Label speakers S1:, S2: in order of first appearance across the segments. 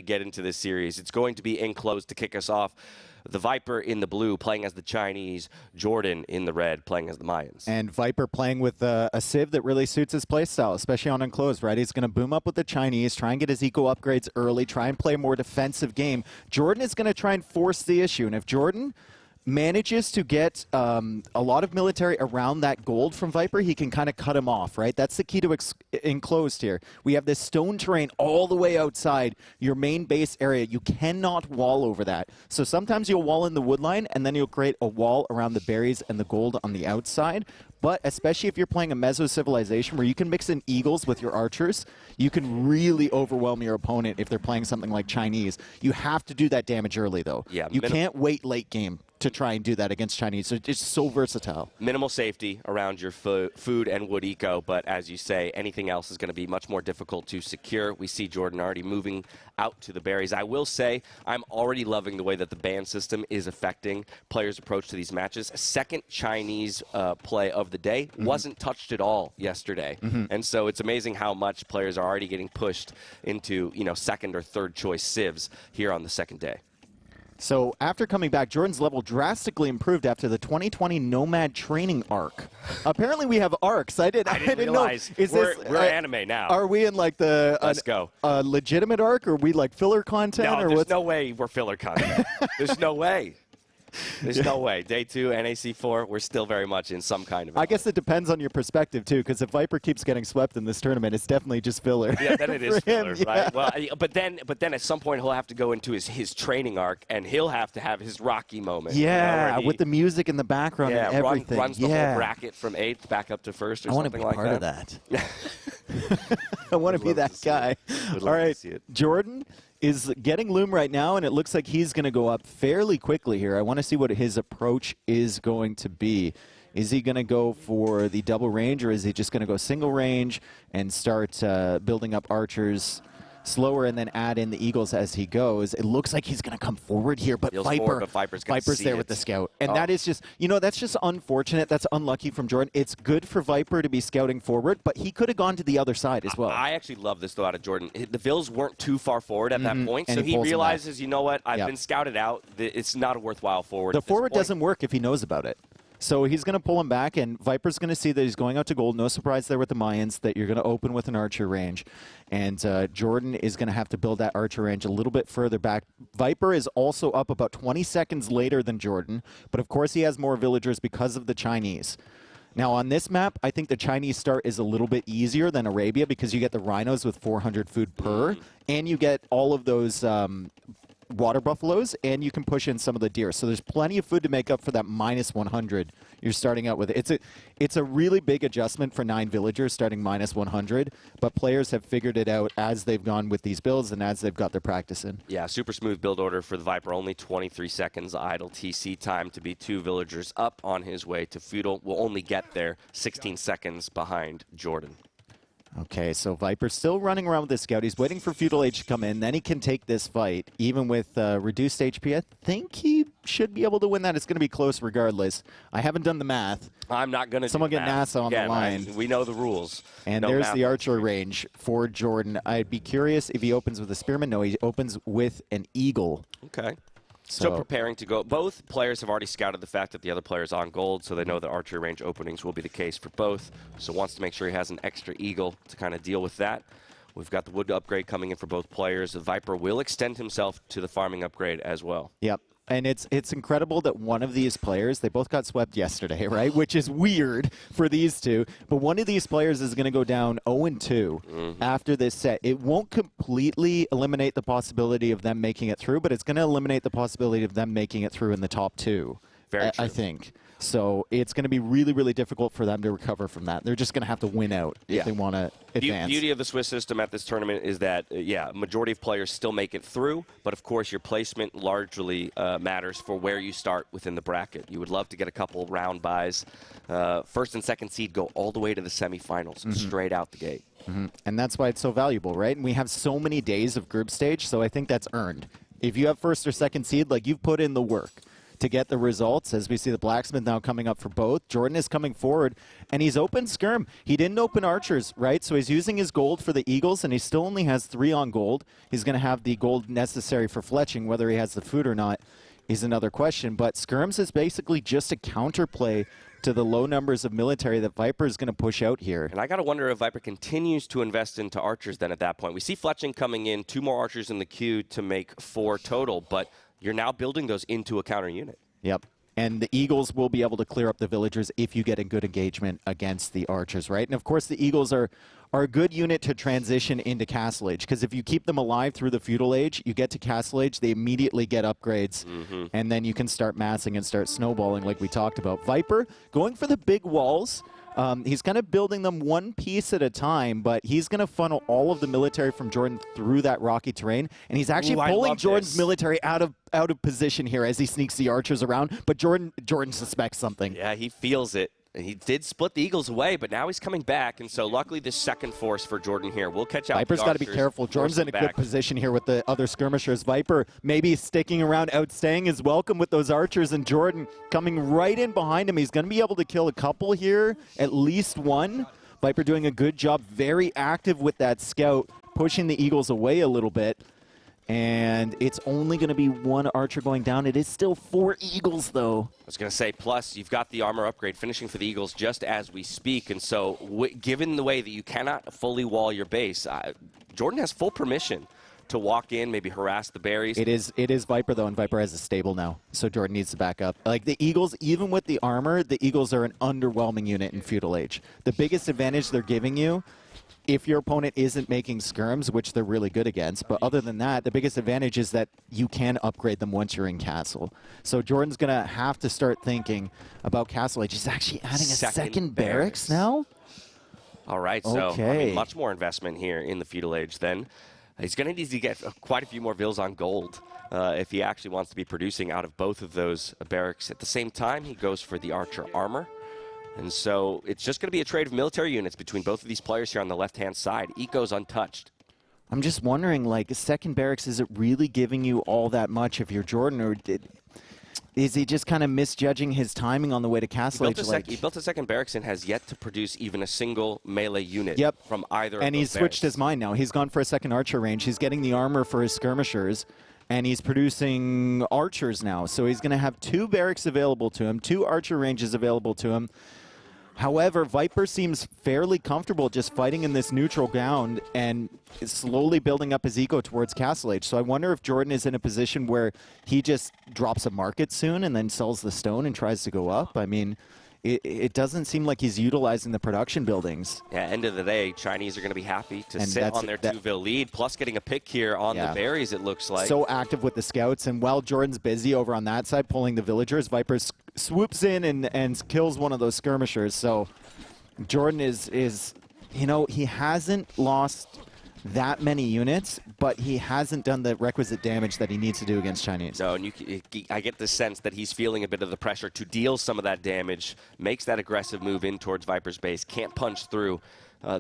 S1: get into this series. It's going to be enclosed to kick us off. The Viper in the blue playing as the Chinese, JorDan in the red playing as the Mayans.
S2: And Viper playing with a Civ that really suits his playstyle, especially on enclosed, right? He's going to boom up with the Chinese, try and get his eco upgrades early, try and play a more defensive game. JorDan is going to try and force the issue, and if JorDan manages to get a lot of military around that gold from Viper, he can kind of cut him off, right? That's the key to enclosed here. We have this stone terrain all the way outside your main base area. You cannot wall over that. So sometimes you'll wall in the wood line, and then you'll create a wall around the berries and the gold on the outside. But especially if you're playing a Meso-Civilization where you can mix in Eagles with your archers, you can really overwhelm your opponent if they're playing something like Chinese. You have to do that damage early, though.
S1: Yeah,
S2: you can't wait late game to try and do that against Chinese. So it's so versatile.
S1: Minimal safety around your food and wood eco, but as you say, anything else is going to be much more difficult to secure. We see JorDan already moving out to the berries. I will say I'm already loving the way that the ban system is affecting players' approach to these matches. Second Chinese play of the day wasn't touched at all yesterday. And so it's amazing how much players are already getting pushed into, second or third choice civs here on the second day.
S2: So after coming back, JorDan's level drastically improved after the 2020 Nomad training arc. Apparently we have arcs. I didn't
S1: realize.
S2: Know.
S1: We're anime now.
S2: Are we in like the
S1: Let's go.
S2: Legitimate arc, or are we like filler content?
S1: No,
S2: or
S1: there's
S2: what's...
S1: no way we're filler content. There's no way. There's no way. Day 2, NAC 4, we're still very much in some kind of...
S2: I guess it depends on your perspective, too, because if Viper keeps getting swept in this tournament, it's definitely just filler.
S1: Yeah, then it is filler,
S2: him,
S1: right? Well, but then at some point he'll have to go into his training arc, and he'll have to have his Rocky moment.
S2: Yeah, with the music in the background and everything.
S1: Runs the whole bracket from 8th back up to 1st or something like that.
S2: I want to be part of that. I want to be that guy. All right, JorDan is getting Loom right now, and it looks like he's going to go up fairly quickly here. I want to see what his approach is going to be. Is he going to go for the double range, or is he just going to go single range and start building up archers slower and then add in the Eagles as he goes? It looks like he's going to come forward here, but Viper's there with the scout. And that is just, that's just unfortunate. That's unlucky from JorDan. It's good for Viper to be scouting forward, but he could have gone to the other side as well.
S1: I actually love this, though, out of JorDan. The Vills weren't too far forward at that point, so he realizes, you know what, I've been scouted out. It's not a worthwhile forward.
S2: The forward doesn't work if he knows about it. So he's going to pull him back, and Viper's going to see that he's going out to gold. No surprise there with the Mayans that you're going to open with an archer range. And JorDan is going to have to build that archer range a little bit further back. Viper is also up about 20 seconds later than JorDan, but of course he has more villagers because of the Chinese. Now on this map, I think the Chinese start is a little bit easier than Arabia because you get the rhinos with 400 food per, and you get all of those water buffaloes, and you can push in some of the deer. So there's plenty of food to make up for that minus 100 you're starting out with. It's a really big adjustment for 9 villagers starting minus 100, but players have figured it out as they've gone with these builds and as they've got their practice in.
S1: Yeah, super smooth build order for the Viper. Only 23 seconds idle TC time to be 2 villagers up on his way to feudal. Will only get there 16 seconds behind JorDan.
S2: Okay, so Viper's still running around with his scout. He's waiting for Feudal Age to come in. Then he can take this fight, even with reduced HP. I think he should be able to win that. It's going to be close regardless. I haven't done the math.
S1: I'm not going to
S2: Someone get NASA on the line.
S1: We know the rules.
S2: And there's the archer range for JorDan. I'd be curious if he opens with a spearman. No, he opens with an eagle.
S1: Okay. So preparing to go. Both players have already scouted the fact that the other player is on gold, so they know the archer range openings will be the case for both. So wants to make sure he has an extra eagle to kind of deal with that. We've got the wood upgrade coming in for both players. The Viper will extend himself to the farming upgrade as well. Yep.
S2: And it's incredible that one of these players, they both got swept yesterday, right? Which is weird for these two. But one of these players is going to go down 0-2 after this set. It won't completely eliminate the possibility of them making it through, but it's going to eliminate the possibility of them making it through in the top 2, I think. So it's going to be really, really difficult for them to recover from that. They're just going to have to win out if they want to advance.
S1: Beauty of the Swiss system at this tournament is that, majority of players still make it through, but of course your placement largely matters for where you start within the bracket. You would love to get a couple round buys. First and second seed go all the way to the semifinals, straight out the gate.
S2: And that's why it's so valuable, right? And we have so many days of group stage, so I think that's earned. If you have first or second seed, like, you've put in the work. to get the results. As we see the blacksmith now coming up for both. JorDan is coming forward, and he's open skirm. He didn't open archers, right? So he's using his gold for the eagles, and he still only has 3 on gold. He's going to have the gold necessary for fletching. Whether he has the food or not is another question. But skirms is basically just a counterplay to the low numbers of military that Viper is going to push out here.
S1: And I got to wonder if Viper continues to invest into archers then at that point. We see fletching coming in, 2 more archers in the queue to make 4 total, but you're now building those into a counter unit.
S2: Yep. And the Eagles will be able to clear up the villagers if you get a good engagement against the archers, right? And of course, the Eagles are a good unit to transition into Castle Age, because if you keep them alive through the Feudal Age, you get to Castle Age, they immediately get upgrades, and then you can start massing and start snowballing like we talked about. Viper going for the big walls. He's kind of building them one piece at a time, but he's going to funnel all of the military from JorDan through that rocky terrain, and he's actually pulling JorDan's military out of position here as he sneaks the archers around, but JorDan suspects something.
S1: Yeah, he feels it. He did split the Eagles away, but now he's coming back, and so luckily this second force for JorDan here. We'll catch out.
S2: Viper's got to be careful. JorDan's in a good position here with the other skirmishers. Viper maybe sticking around, outstaying his welcome with those archers, and JorDan coming right in behind him. He's going to be able to kill a couple here, at least one. Viper doing a good job, very active with that scout, pushing the Eagles away a little bit. And it's only going to be 1 archer going down. It is still 4 Eagles, though.
S1: I was going to say, plus, you've got the armor upgrade finishing for the Eagles just as we speak. And so, given the way that you cannot fully wall your base, JorDan has full permission to walk in, maybe harass the berries.
S2: It is Viper, though, and Viper has a stable now. So JorDan needs to back up. Like, the Eagles, even with the armor, the Eagles are an underwhelming unit in Feudal Age. The biggest advantage they're giving you, if your opponent isn't making skirms, which they're really good against, but other than that, the biggest advantage is that you can upgrade them once you're in Castle. So JorDan's going to have to start thinking about Castle Age. He's actually adding a second barracks now?
S1: All right, so I mean, much more investment here in the Feudal Age then. He's going to need to get quite a few more vills on gold if he actually wants to be producing out of both of those barracks. At the same time, he goes for the archer armor. And so it's just going to be a trade of military units between both of these players here on the left-hand side. Eco's untouched.
S2: I'm just wondering, like, a second barracks, is it really giving you all that much if you're JorDan, or is he just kind of misjudging his timing on the way to Castle Age?
S1: He built a second barracks and has yet to produce even a single melee unit from either of those
S2: And he's switched his mind now. He's gone for a second archer range. He's getting the armor for his skirmishers, and he's producing archers now. So he's going to have 2 barracks available to him, 2 archer ranges available to him. However, Viper seems fairly comfortable just fighting in this neutral ground and is slowly building up his eco towards Castle Age. So I wonder if JorDan is in a position where he just drops a market soon and then sells the stone and tries to go up. I mean, it doesn't seem like he's utilizing the production buildings.
S1: Yeah, end of the day, Chinese are going to be happy to sit on their 2-vil lead, plus getting a pick here on the berries, it looks like.
S2: So active with the scouts, and while JorDan's busy over on that side pulling the villagers, Viper swoops in and kills one of those skirmishers. So JorDan is, you know, he hasn't lost that many units, but he hasn't done the requisite damage that he needs to do against Chinese.
S1: No, and I get the sense that he's feeling a bit of the pressure to deal some of that damage, makes that aggressive move in towards Viper's base, can't punch through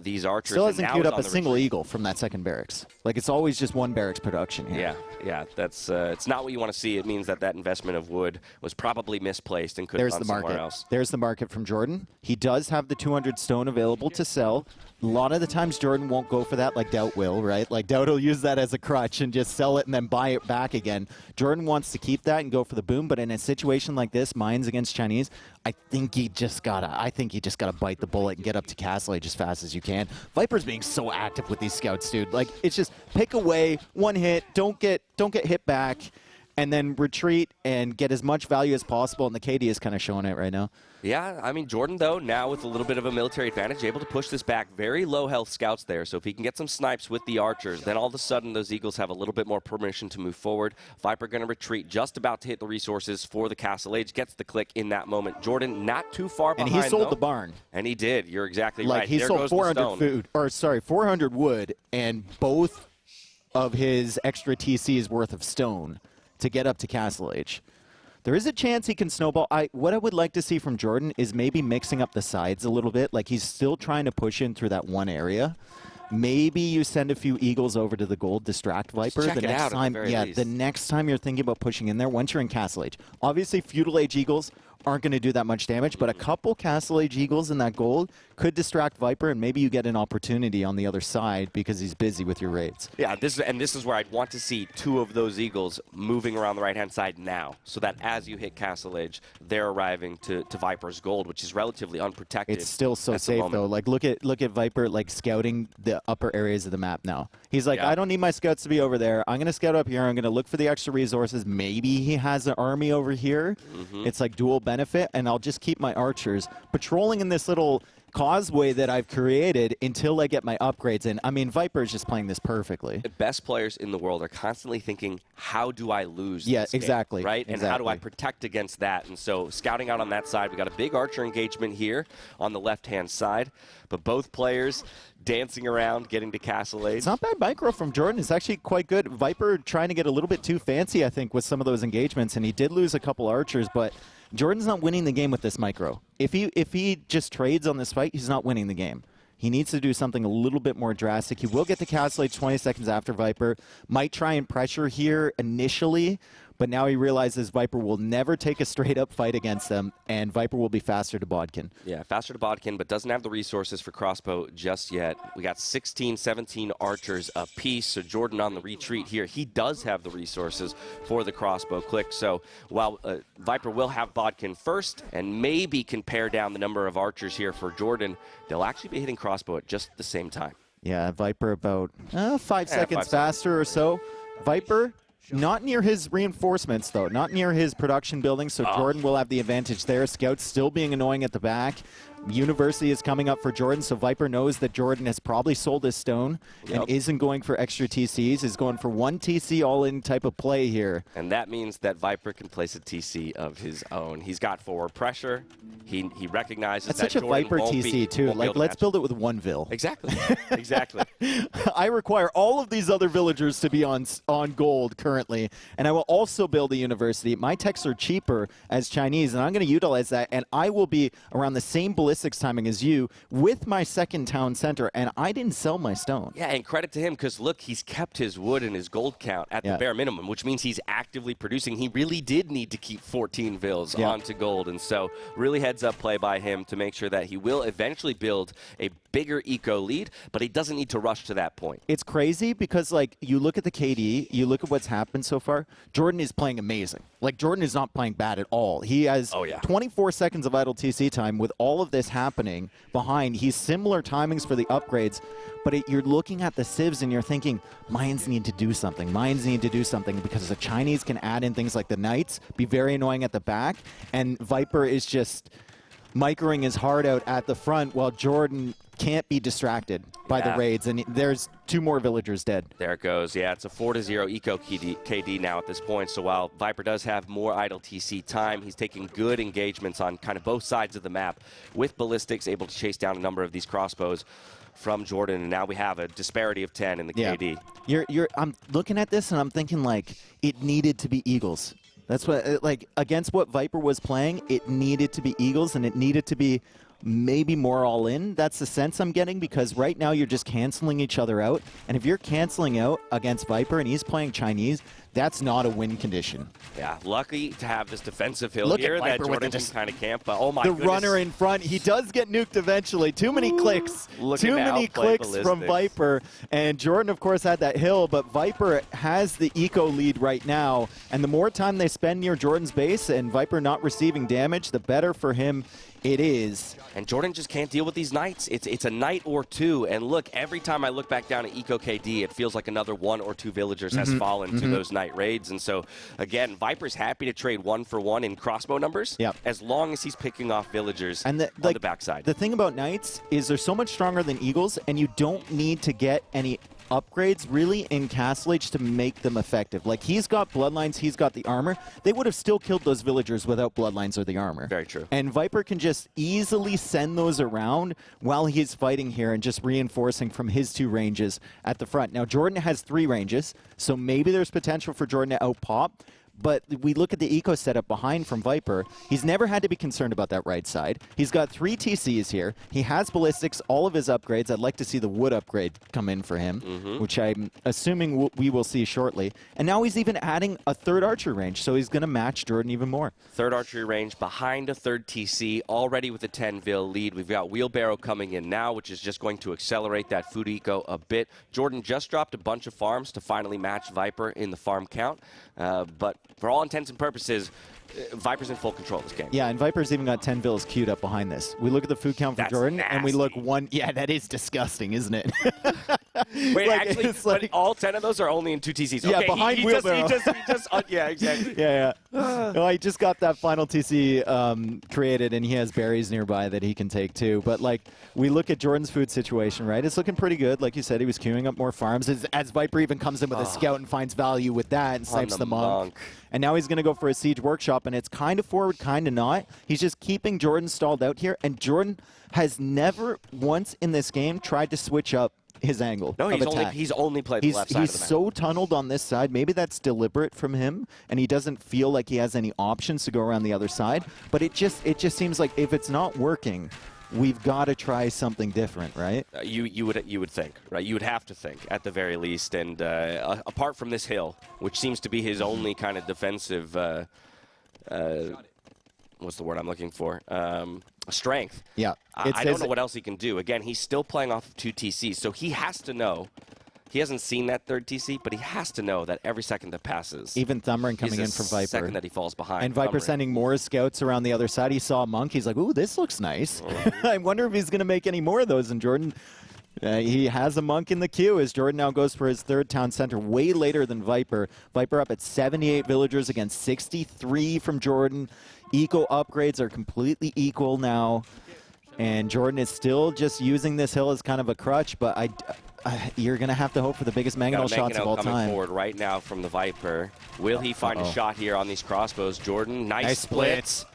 S1: these archers.
S2: Still hasn't queued up a single eagle from that second barracks. Like, it's always just 1 barracks production here.
S1: Yeah, that's it's not what you want to see. It means that investment of wood was probably misplaced and could have gone somewhere else.
S2: There's the market from JorDan. He does have the 200 stone available to sell. A lot of the times JorDan won't go for that, like TaToH will, right? Like, TaToH will use that as a crutch and just sell it and then buy it back again. JorDan wants to keep that and go for the boom, but in a situation like this, mines against Chinese, I think you just gotta bite the bullet and get up to Castle Age as fast as you can. Viper's being so active with these scouts, dude. Like, it's just pick away, 1 hit, don't get hit back, and then retreat and get as much value as possible, and the KD is kind of showing it right now.
S1: Yeah, I mean, JorDan, though, now with a little bit of a military advantage, able to push this back. Very low health scouts there, so if he can get some snipes with the archers, then all of a sudden those Eagles have a little bit more permission to move forward. Viper going to retreat, just about to hit the resources for the Castle Age, gets the click in that moment. JorDan not too far behind,
S2: and he sold the barn.
S1: And he did, you're exactly
S2: like,
S1: right.
S2: He
S1: there
S2: sold
S1: goes
S2: 400 wood, and both of his extra TC's worth of stone to get up to Castle Age. There is a chance he can snowball. What I would like to see from JorDan is maybe mixing up the sides a little bit. Like, he's still trying to push in through that one area. maybe you send a few Eagles over to the gold, distract Viper.
S1: Just check
S2: the
S1: it
S2: next
S1: out
S2: time,
S1: at the very least.
S2: the next time you're thinking about pushing in there, once you're in Castle Age. Obviously, Feudal Age Eagles aren't going to do that much damage, but a couple Castle Age Eagles in that gold could distract Viper, and maybe you get an opportunity on the other side because he's busy with your raids.
S1: Yeah, this is where I'd want to see 2 of those Eagles moving around the right-hand side now, so that as you hit Castle Age, they're arriving to Viper's gold, which is relatively unprotected.
S2: It's still so safe, though. Like, look at Viper, like, scouting the upper areas of the map now. He's like, I don't need my scouts to be over there. I'm going to scout up here. I'm going to look for the extra resources. Maybe he has an army over here. It's like dual benefit, and I'll just keep my archers patrolling in this little causeway that I've created until I get my upgrades in. I mean, Viper is just playing this perfectly.
S1: The best players in the world are constantly thinking, how do I lose this game,
S2: exactly.
S1: right?
S2: Exactly.
S1: And how do I protect against that? And so scouting out on that side, we got a big archer engagement here on the left-hand side, but both players dancing around, getting to Castle Age.
S2: It's not bad micro from JorDan. It's actually quite good. Viper trying to get a little bit too fancy, I think, with some of those engagements, and he did lose a couple archers, but JorDan's not winning the game with this micro. If he just trades on this fight, he's not winning the game. He needs to do something a little bit more drastic. He will get to Castle Age 20 seconds after Viper. Might try and pressure here initially, but now he realizes Viper will never take a straight-up fight against them, and Viper will be faster to Bodkin.
S1: Yeah, faster to Bodkin, but doesn't have the resources for crossbow just yet. We got 16, 17 archers apiece, so JorDan on the retreat here. He does have the resources for the crossbow click, so while Viper will have Bodkin first and maybe can pare down the number of archers here for JorDan, they'll actually be hitting crossbow at just the same time.
S2: Yeah, Viper about 5 seconds faster or so. Viper not near his reinforcements, though. Not near his production building, so JorDan will have the advantage there. Scouts still being annoying at the back. University is coming up for JorDan, so Viper knows that JorDan has probably sold his stone and isn't going for extra TCs. He's going for 1 TC all-in type of play here.
S1: And that means that Viper can place a TC of his own. He's got forward pressure. He recognizes
S2: That's
S1: that
S2: such a
S1: JorDan
S2: Viper TC, too. Like, let's build it with 1 Vil.
S1: Exactly. Exactly.
S2: I require all of these other villagers to be on gold currently, and I will also build a university. My techs are cheaper as Chinese, and I'm going to utilize that, and I will be around the same ballistics timing as you with my second town center, and I didn't sell my stone.
S1: Yeah, and credit to him, because look, he's kept his wood and his gold count at the bare minimum, which means he's actively producing. He really did need to keep 14 Vils onto gold, and so really heads-up play by him to make sure that he will eventually build a bigger eco lead, but he doesn't need to rush to that point.
S2: It's crazy because, like, you look at the KD, you look at what's happened so far, JorDan is playing amazing. Like, JorDan is not playing bad at all. He has 24 seconds of idle TC time with all of this happening behind. He's similar timings for the upgrades, but you're looking at the civs and you're thinking, Mayans need to do something. Mayans need to do something because the Chinese can add in things like the Knights, be very annoying at the back, and Viper is just microing his heart out at the front while JorDan can't be distracted by the raids, and there's 2 more villagers dead.
S1: There it goes. Yeah, it's a 4-0 eco KD now at this point, so while Viper does have more idle TC time, he's taking good engagements on kind of both sides of the map with ballistics, able to chase down a number of these crossbows from JorDan, and now we have a disparity of 10 in the KD.
S2: I'm looking at this and I'm thinking, like, it needed to be Eagles. That's what, like, against what Viper was playing, it needed to be Eagles, and it needed to be maybe more all in. That's the sense I'm getting, because right now you're just canceling each other out. And if you're canceling out against Viper and he's playing Chinese, that's not a win condition.
S1: Yeah, lucky to have this defensive hill here that JorDan can kind of camp. But oh my goodness.
S2: The runner in front, he does get nuked eventually. Too many clicks. Too many clicks from Viper. And JorDan, of course, had that hill, but Viper has the eco lead right now. And the more time they spend near JorDan's base and Viper not receiving damage, the better for him it is.
S1: And JorDan just can't deal with these Knights. It's a Knight or 2. And look, every time I look back down at Eco KD, it feels like another 1 or 2 villagers has fallen to those Knight raids. And so, again, Viper's happy to trade 1 for 1 in crossbow numbers as long as he's picking off villagers on the backside.
S2: The thing about Knights is they're so much stronger than Eagles, and you don't need to get any upgrades really in Castle Age to make them effective. Like, he's got bloodlines, he's got the armor. They would have still killed those villagers without bloodlines or the armor.
S1: Very true.
S2: And Viper can just easily send those around while he's fighting here and just reinforcing from his 2 ranges at the front. Now, JorDan has 3 ranges, so maybe there's potential for JorDan to out-pop. But we look at the eco setup behind from Viper. He's never had to be concerned about that right side. He's got 3 TCs here. He has ballistics, all of his upgrades. I'd like to see the wood upgrade come in for him, which I'm assuming we will see shortly. And now he's even adding a 3rd archer range, so he's going to match JorDan even more.
S1: 3rd archery range behind a 3rd TC, already with a 10 Vil lead. We've got Wheelbarrow coming in now, which is just going to accelerate that food eco a bit. JorDan just dropped a bunch of farms to finally match Viper in the farm count. But for all intents and purposes, Viper's in full control of this game.
S2: Yeah, and Viper's even got 10 Vils queued up behind this. We look at the food count for JorDan, and we look one. Yeah, that is disgusting, isn't it?
S1: Wait, like, actually, but all 10 of those are only in 2 TCs.
S2: Yeah,
S1: okay,
S2: behind
S1: he
S2: Wheelbarrow.
S1: Yeah, exactly.
S2: Yeah. Well, he just got that final TC created, and he has berries nearby that he can take too. But like, we look at JorDan's food situation, right? It's looking pretty good. Like you said, he was queuing up more farms. As Viper even comes in with a scout and finds value with that and snipes the monk. And now he's going to go for a siege workshop, and it's kind of forward, kind of not. He's just keeping JorDan stalled out here, and JorDan has never once in this game tried to switch up his angle
S1: No,
S2: of attack.
S1: he's only played the left side of the map.
S2: He's so tunneled on this side. Maybe that's deliberate from him, and he doesn't feel like he has any options to go around the other side. But it just seems like if it's not working, we've got to try something different, right?
S1: You would think, right? You would have to think at the very least. And apart from this hill, which seems to be his only kind of defensive, what's the word I'm looking for? Strength.
S2: Yeah.
S1: I don't know what else he can do. Again, he's still playing off of 2 TCs, so he has to know. He hasn't seen that 3rd TC, but he has to know that every second that passes,
S2: even Thumbering coming in from Viper,
S1: second that he falls behind.
S2: And Viper sending more scouts around the other side. He saw a monk. He's like, ooh, this looks nice. I wonder if he's going to make any more of those. And JorDan, he has a monk in the queue as JorDan now goes for his 3rd town center way later than Viper. Viper up at 78 villagers against 63 from JorDan. Eco upgrades are completely equal now. And JorDan is still just using this hill as kind of a crutch, but you're going to have to hope for the biggest mangonel shots of all time.
S1: Coming forward right now from the Viper. Will he find a shot here on these crossbows? JorDan, nice splits.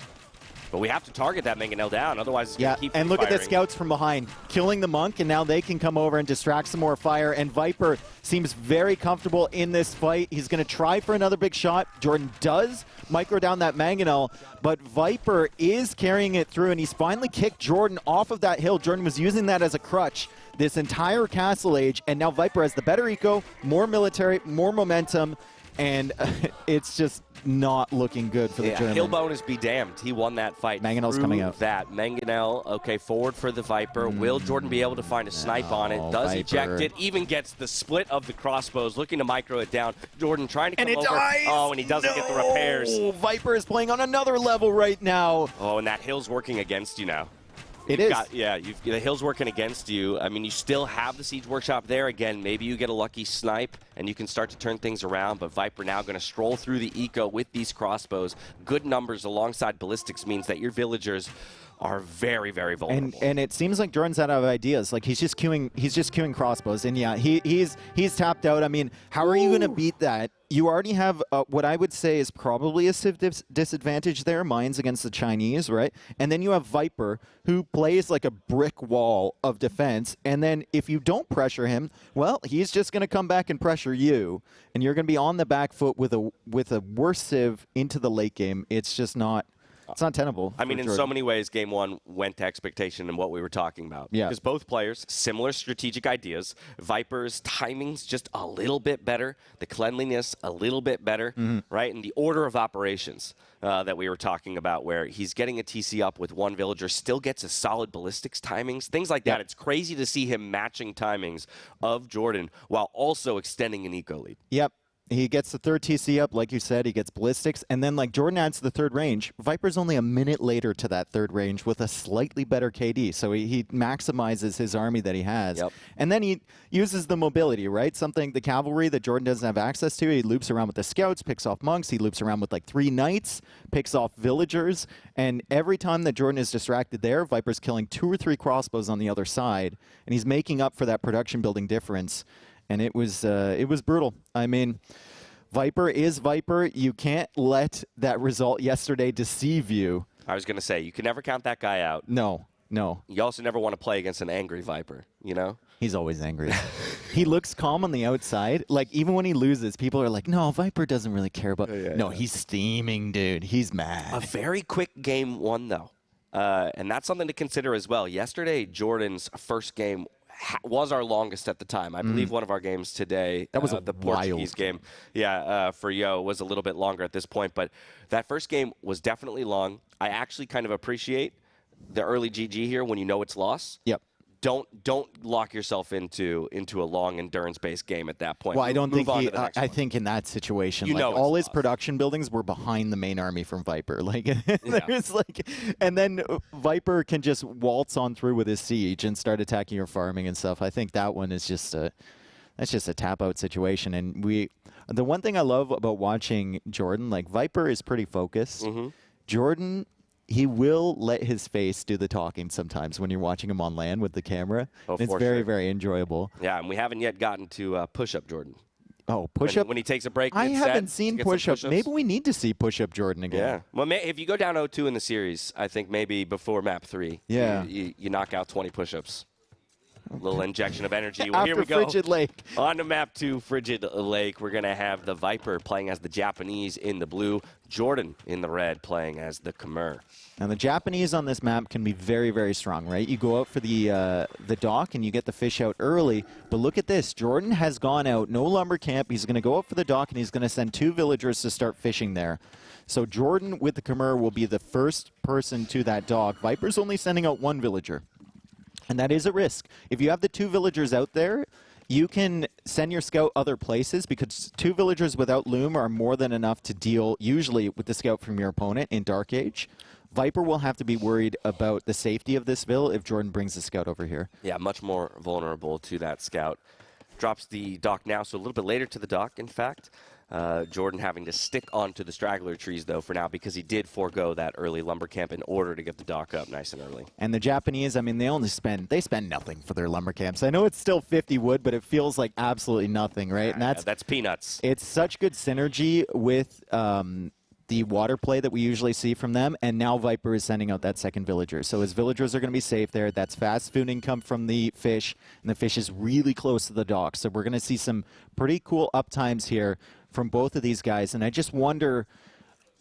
S1: But we have to target that mangonel down, otherwise it's going to keep
S2: and look
S1: firing.
S2: at the scouts from behind, killing the monk, and now they can come over and distract some more fire. And Viper seems very comfortable in this fight. He's going to try for another big shot. JorDan does micro down that mangonel, but Viper is carrying it through, and he's finally kicked JorDan off of that hill. JorDan was using that as a crutch this entire Castle Age, and now Viper has the better eco, more military, more momentum, and it's just not looking good for the German.
S1: Hill bonus be damned. He won that fight.
S2: Mangonel's coming out.
S1: That Mangonel, okay, forward for the Viper. Will JorDan be able to find a snipe on it? Does eject it? Even gets the split of the crossbows, looking to micro it down. JorDan trying to come over.
S2: Dies.
S1: Oh, and he doesn't get the repairs.
S2: Viper is playing on another level right now.
S1: Oh, and that hill's working against you now.
S2: It is.
S1: The hill's working against you. I mean, you still have the siege workshop there. Again, maybe you get a lucky snipe and you can start to turn things around. But Viper now going to stroll through the eco with these crossbows. Good numbers alongside ballistics means that your villagers are very, very vulnerable.
S2: And it seems like Jordan's out of ideas. Like he's just queuing crossbows. And yeah, he's tapped out. I mean, how are you going to beat that? You already have what I would say is probably a civ disadvantage there, mines against the Chinese, right? And then you have Viper, who plays like a brick wall of defense. And then if you don't pressure him, well, he's just going to come back and pressure you. And you're going to be on the back foot with a worse civ into the late game. It's just not... It's not tenable.
S1: I mean, in so many ways, Game 1 went to expectation and what we were talking about.
S2: Yeah.
S1: Because both players, similar strategic ideas. Viper's timing's just a little bit better. The cleanliness, a little bit better, right? And the order of operations that we were talking about, where he's getting a TC up with one villager, still gets a solid ballistics timings, things like that. It's crazy to see him matching timings of JorDan while also extending an eco lead.
S2: Yep. He gets the third TC up, like you said. He gets ballistics. And then, like, JorDan adds the third range. Viper's only a minute later to that third range with a slightly better KD. So he maximizes his army that he has.
S1: Yep.
S2: And then he uses the mobility, right? Something, the cavalry that JorDan doesn't have access to. He loops around with the scouts, picks off monks. He loops around with, like, 3 knights, picks off villagers. And every time that JorDan is distracted there, Viper's killing 2 or 3 crossbows on the other side. And he's making up for that production building difference. And it was brutal. I mean, Viper is Viper. You can't let that result yesterday deceive you.
S1: I was going to say, you can never count that guy out.
S2: No. No.
S1: You also never want to play against an angry Viper, you know?
S2: He's always angry. He looks calm on the outside. Like, even when he loses, people are like, no, Viper doesn't really care about... He's steaming, dude. He's mad.
S1: A very quick game one, though. And that's something to consider as well. Yesterday, Jordan's first game was our longest at the time. I believe one of our games today,
S2: that was
S1: the Portuguese game, for Yo was a little bit longer at this point. But that first game was definitely long. I actually kind of appreciate the early GG here when you know it's lost.
S2: Yep.
S1: Don't lock yourself into a long endurance-based game at that point.
S2: Well, I don't think he.
S1: I
S2: think in that situation,
S1: you know,
S2: all his
S1: lost.
S2: Production buildings were behind the main army from Viper. Like, there's and then Viper can just waltz on through with his siege and start attacking your farming and stuff. I think that one is just that's just a tap out situation. And the one thing I love about watching JorDan, like Viper is pretty focused. JorDan, he will let his face do the talking sometimes when you're watching him on land with the camera. It's very, very enjoyable.
S1: Yeah, and we haven't yet gotten to push-up Jordan.
S2: Oh, push-up?
S1: When he takes a break.
S2: I haven't seen push-up. Maybe we need to see push-up Jordan again.
S1: Yeah. Well, if you go down 0-2 in the series, I think maybe before map 3, you knock out 20 push-ups. A little injection of energy. Well, here we go.
S2: Frigid Lake.
S1: On to map 2, Frigid Lake. We're going to have the Viper playing as the Japanese in the blue. JorDan in the red playing as the Khmer.
S2: Now, the Japanese on this map can be very, very strong, right? You go out for the dock and you get the fish out early. But look at this. JorDan has gone out. No lumber camp. He's going to go out for the dock and he's going to send 2 villagers to start fishing there. So JorDan with the Khmer will be the first person to that dock. Viper's only sending out 1 villager. And that is a risk. If you have the 2 villagers out there, you can send your scout other places because 2 villagers without loom are more than enough to deal usually with the scout from your opponent in Dark Age. Viper will have to be worried about the safety of this Vill if JorDan brings the scout over here.
S1: Yeah, much more vulnerable to that scout. Drops the dock now, so a little bit later to the dock, in fact. JorDan having to stick onto the straggler trees, though, for now, because he did forego that early lumber camp in order to get the dock up nice and early.
S2: And the Japanese, I mean, they spend nothing for their lumber camps. I know it's still 50 wood, but it feels like absolutely nothing, right? And
S1: that's peanuts.
S2: It's such good synergy with the water play that we usually see from them, and now Viper is sending out that second villager. So his villagers are going to be safe there. That's fast food income from the fish, and the fish is really close to the dock. So we're going to see some pretty cool uptimes here from both of these guys, and I just wonder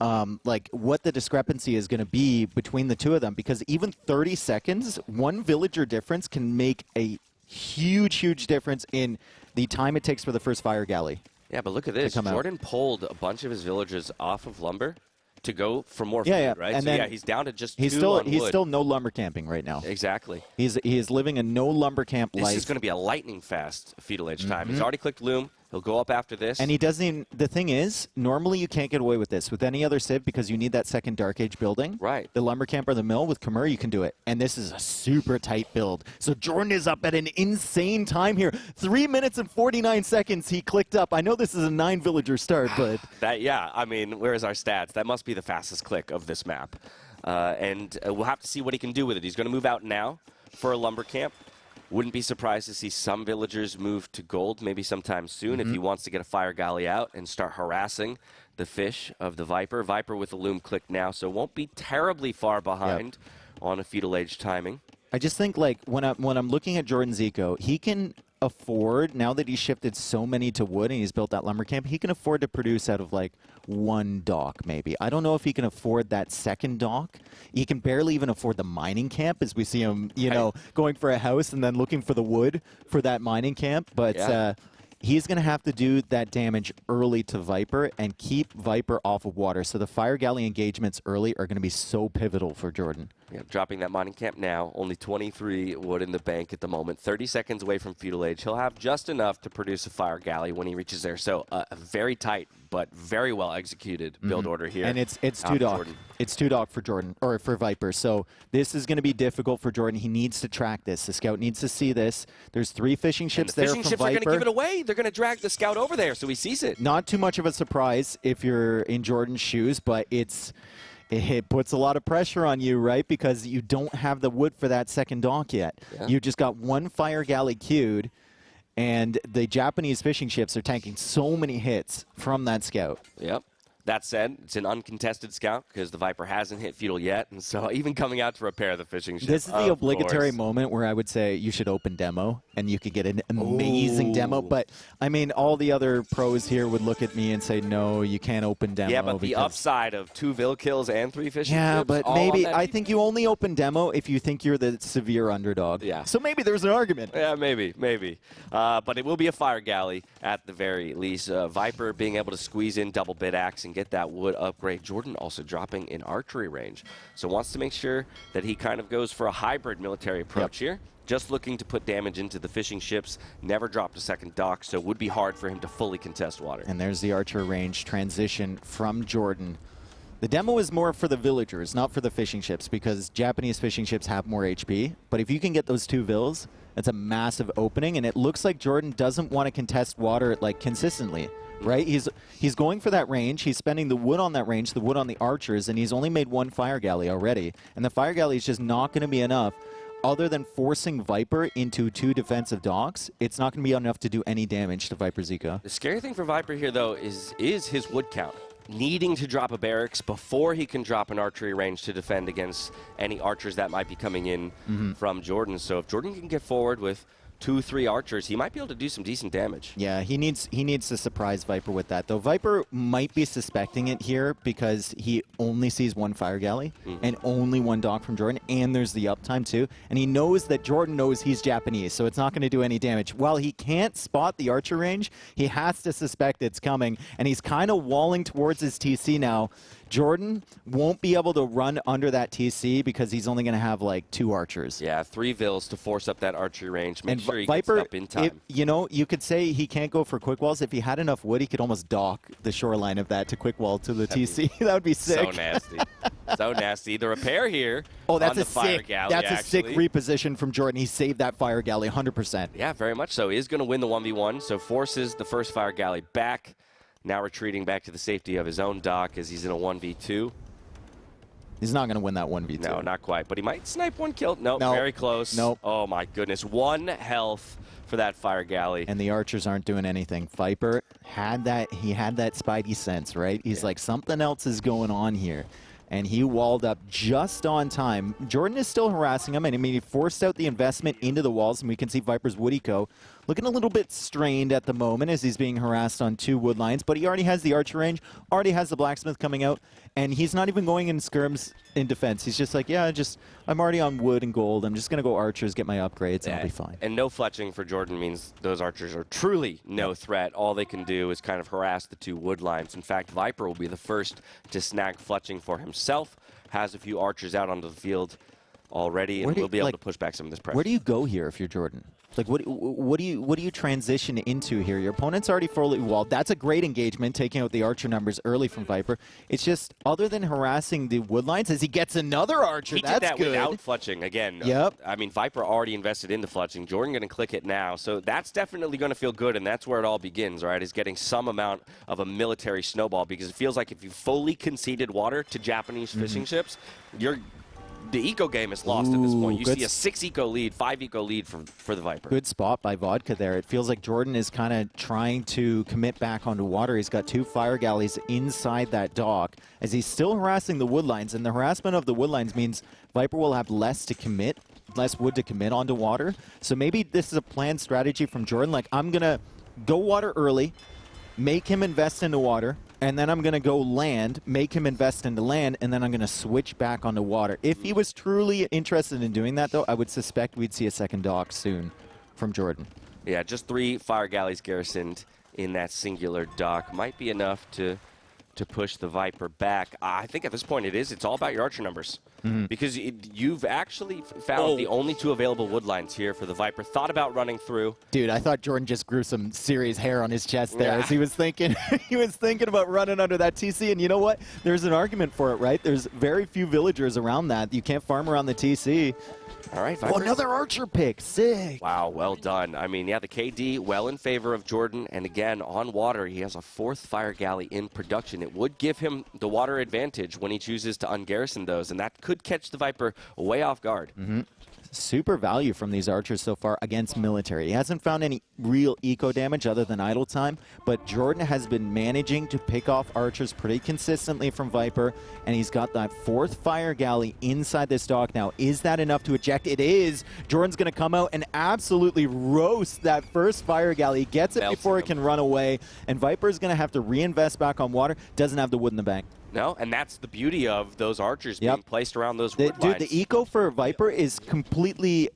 S2: like what the discrepancy is going to be between the two of them, because even 30 seconds, 1 villager difference can make a huge difference in the time it takes for the first fire galley.
S1: Yeah, but look at this. JorDan pulled a bunch of his villagers off of lumber to go for more food, right?
S2: And
S1: so
S2: then
S1: he's down to just
S2: he's
S1: 2
S2: still
S1: on
S2: he's
S1: wood.
S2: still no lumber camping right now.
S1: Exactly.
S2: He is living a no lumber camp life.
S1: This is going to be a lightning fast fetal age time. He's already clicked loom. He'll go up after this.
S2: And he doesn't even, the thing is, normally you can't get away with this with any other civ because you need that second Dark Age building.
S1: Right.
S2: The lumber camp or the mill with Khmer, you can do it. And this is a super tight build. So JorDan is up at an insane time here. 3 minutes and 49 seconds he clicked up. I know this is a 9 villager start, but...
S1: I mean, where's our stats? That must be the fastest click of this map. And we'll have to see what he can do with it. He's going to move out now for a lumber camp. Wouldn't be surprised to see some villagers move to gold maybe sometime soon if he wants to get a fire galley out and start harassing the fish of the Viper. Viper with the loom clicked now, so won't be terribly far behind on a fetal age timing.
S2: I just think, like, when I'm looking at JorDan's eco, he can afford, now that he's shifted so many to wood and he's built that lumber camp, he can afford to produce out of, like, 1 dock, maybe. I don't know if he can afford that second dock. He can barely even afford the mining camp, as we see him, you know, going for a house and then looking for the wood for that mining camp. But he's going to have to do that damage early to Viper and keep Viper off of water. So the fire galley engagements early are going to be so pivotal for JorDan.
S1: Yeah, dropping that mining camp now. Only 23 wood in the bank at the moment. 30 seconds away from fetal age. He'll have just enough to produce a fire galley when he reaches there. So a very tight but very well executed build order here.
S2: And it's 2 dock. It's 2 dock for JorDan, or for Viper. So this is going to be difficult for JorDan. He needs to track this. The scout needs to see this. There's 3 fishing ships there from Viper.
S1: Fishing ships are going to give it away. They're going to drag the scout over there, so he sees it.
S2: Not too much of a surprise if you're in JorDan's shoes, but it puts a lot of pressure on you, right? Because you don't have the wood for that second dock yet. Yeah. You just got 1 fire galley queued, and the Japanese fishing ships are tanking so many hits from that scout.
S1: Yep. That said, it's an uncontested scout because the Viper hasn't hit Feudal yet, and so even coming out to repair the fishing ship.
S2: This is the obligatory moment where I would say you should open demo, and you could get an amazing demo. But, I mean, all the other pros here would look at me and say, no, you can't open demo.
S1: Yeah, but the upside of 2 Vill kills and 3 fishing ships.
S2: Yeah, but maybe I think you only open demo if you think you're the severe underdog.
S1: Yeah.
S2: So maybe there's an argument.
S1: Yeah, maybe. But it will be a fire galley at the very least. Viper being able to squeeze in double bid axe and get that wood upgrade. JorDan also dropping in archery range. So wants to make sure that he kind of goes for a hybrid military approach here. Just looking to put damage into the fishing ships. Never dropped a second dock, so it would be hard for him to fully contest water.
S2: And there's the archer range transition from JorDan. The demo is more for the villagers, not for the fishing ships, because Japanese fishing ships have more HP. But if you can get those 2 Vills, that's a massive opening, and it looks like JorDan doesn't want to contest water like consistently. Right? He's going for that range. He's spending the wood on that range, the wood on the archers, and he's only made 1 fire galley already. And the fire galley is just not going to be enough. Other than forcing Viper into 2 defensive docks, it's not going to be enough to do any damage to Viper's eco.
S1: The scary thing for Viper here, though, is his wood count. Needing to drop a barracks before he can drop an archery range to defend against any archers that might be coming in from JorDan. So if JorDan can get forward with 2-3 archers, he might be able to do some decent damage.
S2: Yeah, he needs to surprise Viper with that, though. Viper might be suspecting it here because he only sees 1 fire galley and only 1 dock from JorDan, and there's the uptime too. And he knows that JorDan knows he's Japanese, so it's not going to do any damage. While he can't spot the archer range, he has to suspect it's coming, and he's kind of walling towards his TC now. JorDan won't be able to run under that TC because he's only going to have like 2 archers.
S1: Yeah, 3 Vills to force up that archery range. Make sure he
S2: Viper,
S1: gets up in time.
S2: You could say he can't go for quick walls. If he had enough wood, he could almost dock the shoreline of that to quick wall to the TC. That would be sick.
S1: So nasty. So nasty. The repair here
S2: that's
S1: on the fire galley,
S2: a sick reposition from JorDan. He saved that fire galley 100%.
S1: Yeah, very much so. He is going to win the 1v1, so forces the first fire galley back. Now retreating back to the safety of his own dock as he's in a 1v2.
S2: He's not going to win that 1v2.
S1: No, not quite. But he might snipe 1 kill. Nope, very close.
S2: Nope.
S1: Oh, my goodness. 1 health for that fire galley.
S2: And the archers aren't doing anything. Viper had that. He had that spidey sense, right? He's like, something else is going on here. And he walled up just on time. JorDan is still harassing him, and I mean, he forced out the investment into the walls, and we can see Viper's wood eco looking a little bit strained at the moment as he's being harassed on 2 wood lines, but he already has the archer range, already has the blacksmith coming out, and he's not even going in skirms in defense. He's just like, yeah, I'm already on wood and gold. I'm just going to go archers, get my upgrades, and I'll be fine.
S1: And no fletching for JorDan means those archers are truly no threat. All they can do is kind of harass the 2 wood lines. In fact, Viper will be the first to snag fletching for himself. Has a few archers out onto the field already, and will be able to push back some of this pressure.
S2: Where do you go here if you're JorDan? Like, what do you transition into here? Your opponent's already fully walled. That's a great engagement, taking out the archer numbers early from Viper. It's just, other than harassing the wood lines, as he gets another archer,
S1: he
S2: that's
S1: did that
S2: good.
S1: Without fletching again.
S2: Yep.
S1: I mean, Viper already invested into fletching. JorDan going to click it now, so that's definitely going to feel good, and that's where it all begins, right? Is getting some amount of a military snowball, because it feels like if you fully conceded water to Japanese fishing ships, the eco game is lost at this point. You see a 6 eco lead, 5 eco lead for the Viper.
S2: Good spot by Vodka there. It feels like JorDan is kind of trying to commit back onto water. He's got 2 fire galleys inside that dock as he's still harassing the wood lines. And the harassment of the wood lines means Viper will have less wood to commit onto water. So maybe this is a planned strategy from JorDan. Like, I'm going to go water early, make him invest into water, and then I'm going to go land, make him invest into land, and then I'm going to switch back onto water. If he was truly interested in doing that, though, I would suspect we'd see a second dock soon from JorDan.
S1: Yeah, just 3 fire galleys garrisoned in that singular dock might be enough to push the Viper back. I think at this point it's all about your archer numbers. Because you've actually found the only 2 available wood lines here for the Viper. Thought about running through.
S2: Dude, I thought JorDan just grew some serious hair on his chest there as he was thinking about running under that TC. And you know what? There's an argument for it, right? There's very few villagers around that. You can't farm around the TC.
S1: All right, Viper.
S2: Oh, another archer pick. Sick.
S1: Wow, well done. I mean, yeah, the KD well in favor of JorDan. And again, on water, he has a 4th fire galley in production. It would give him the water advantage when he chooses to ungarrison those. And that could catch the Viper way off guard.
S2: super value from these archers so far against military. He hasn't found any real eco damage other than idle time, but JorDan has been managing to pick off archers pretty consistently from Viper, and he's got that 4th fire galley inside this dock now. Is that enough to eject? It is. JorDan's going to come out and absolutely roast that first fire galley. He gets it before it can run away, and Viper's going to have to reinvest back on water. Doesn't have the wood in the bank.
S1: No, and that's the beauty of those archers being placed around those wood lines.
S2: Dude, the eco for Viper is completely,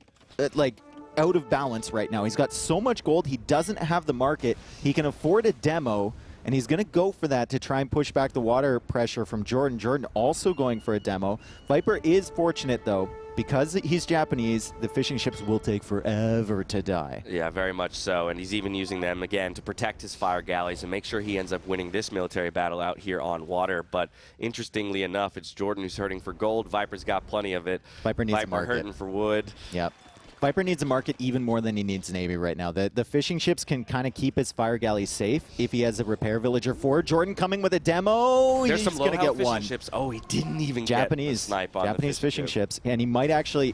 S2: like, out of balance right now. He's got so much gold, he doesn't have the market. He can afford a demo, and he's going to go for that to try and push back the water pressure from JorDan. JorDan also going for a demo. Viper is fortunate, though. Because he's Japanese, the fishing ships will take forever to die.
S1: Yeah, very much so. And he's even using them, again, to protect his fire galleys and make sure he ends up winning this military battle out here on water. But interestingly enough, it's JorDan who's hurting for gold. Viper's got plenty of it.
S2: Viper needs a market.
S1: Hurting for wood.
S2: Yep. Viper needs a market even more than he needs Navy right now. The fishing ships can kind of keep his fire galleys safe if he has a repair villager for JorDan coming with a demo.
S1: There's
S2: he's
S1: going to
S2: get
S1: fishing
S2: one.
S1: ships. Oh, he didn't even
S2: Japanese,
S1: get a snipe on
S2: Japanese
S1: the
S2: fishing ships. And he might actually,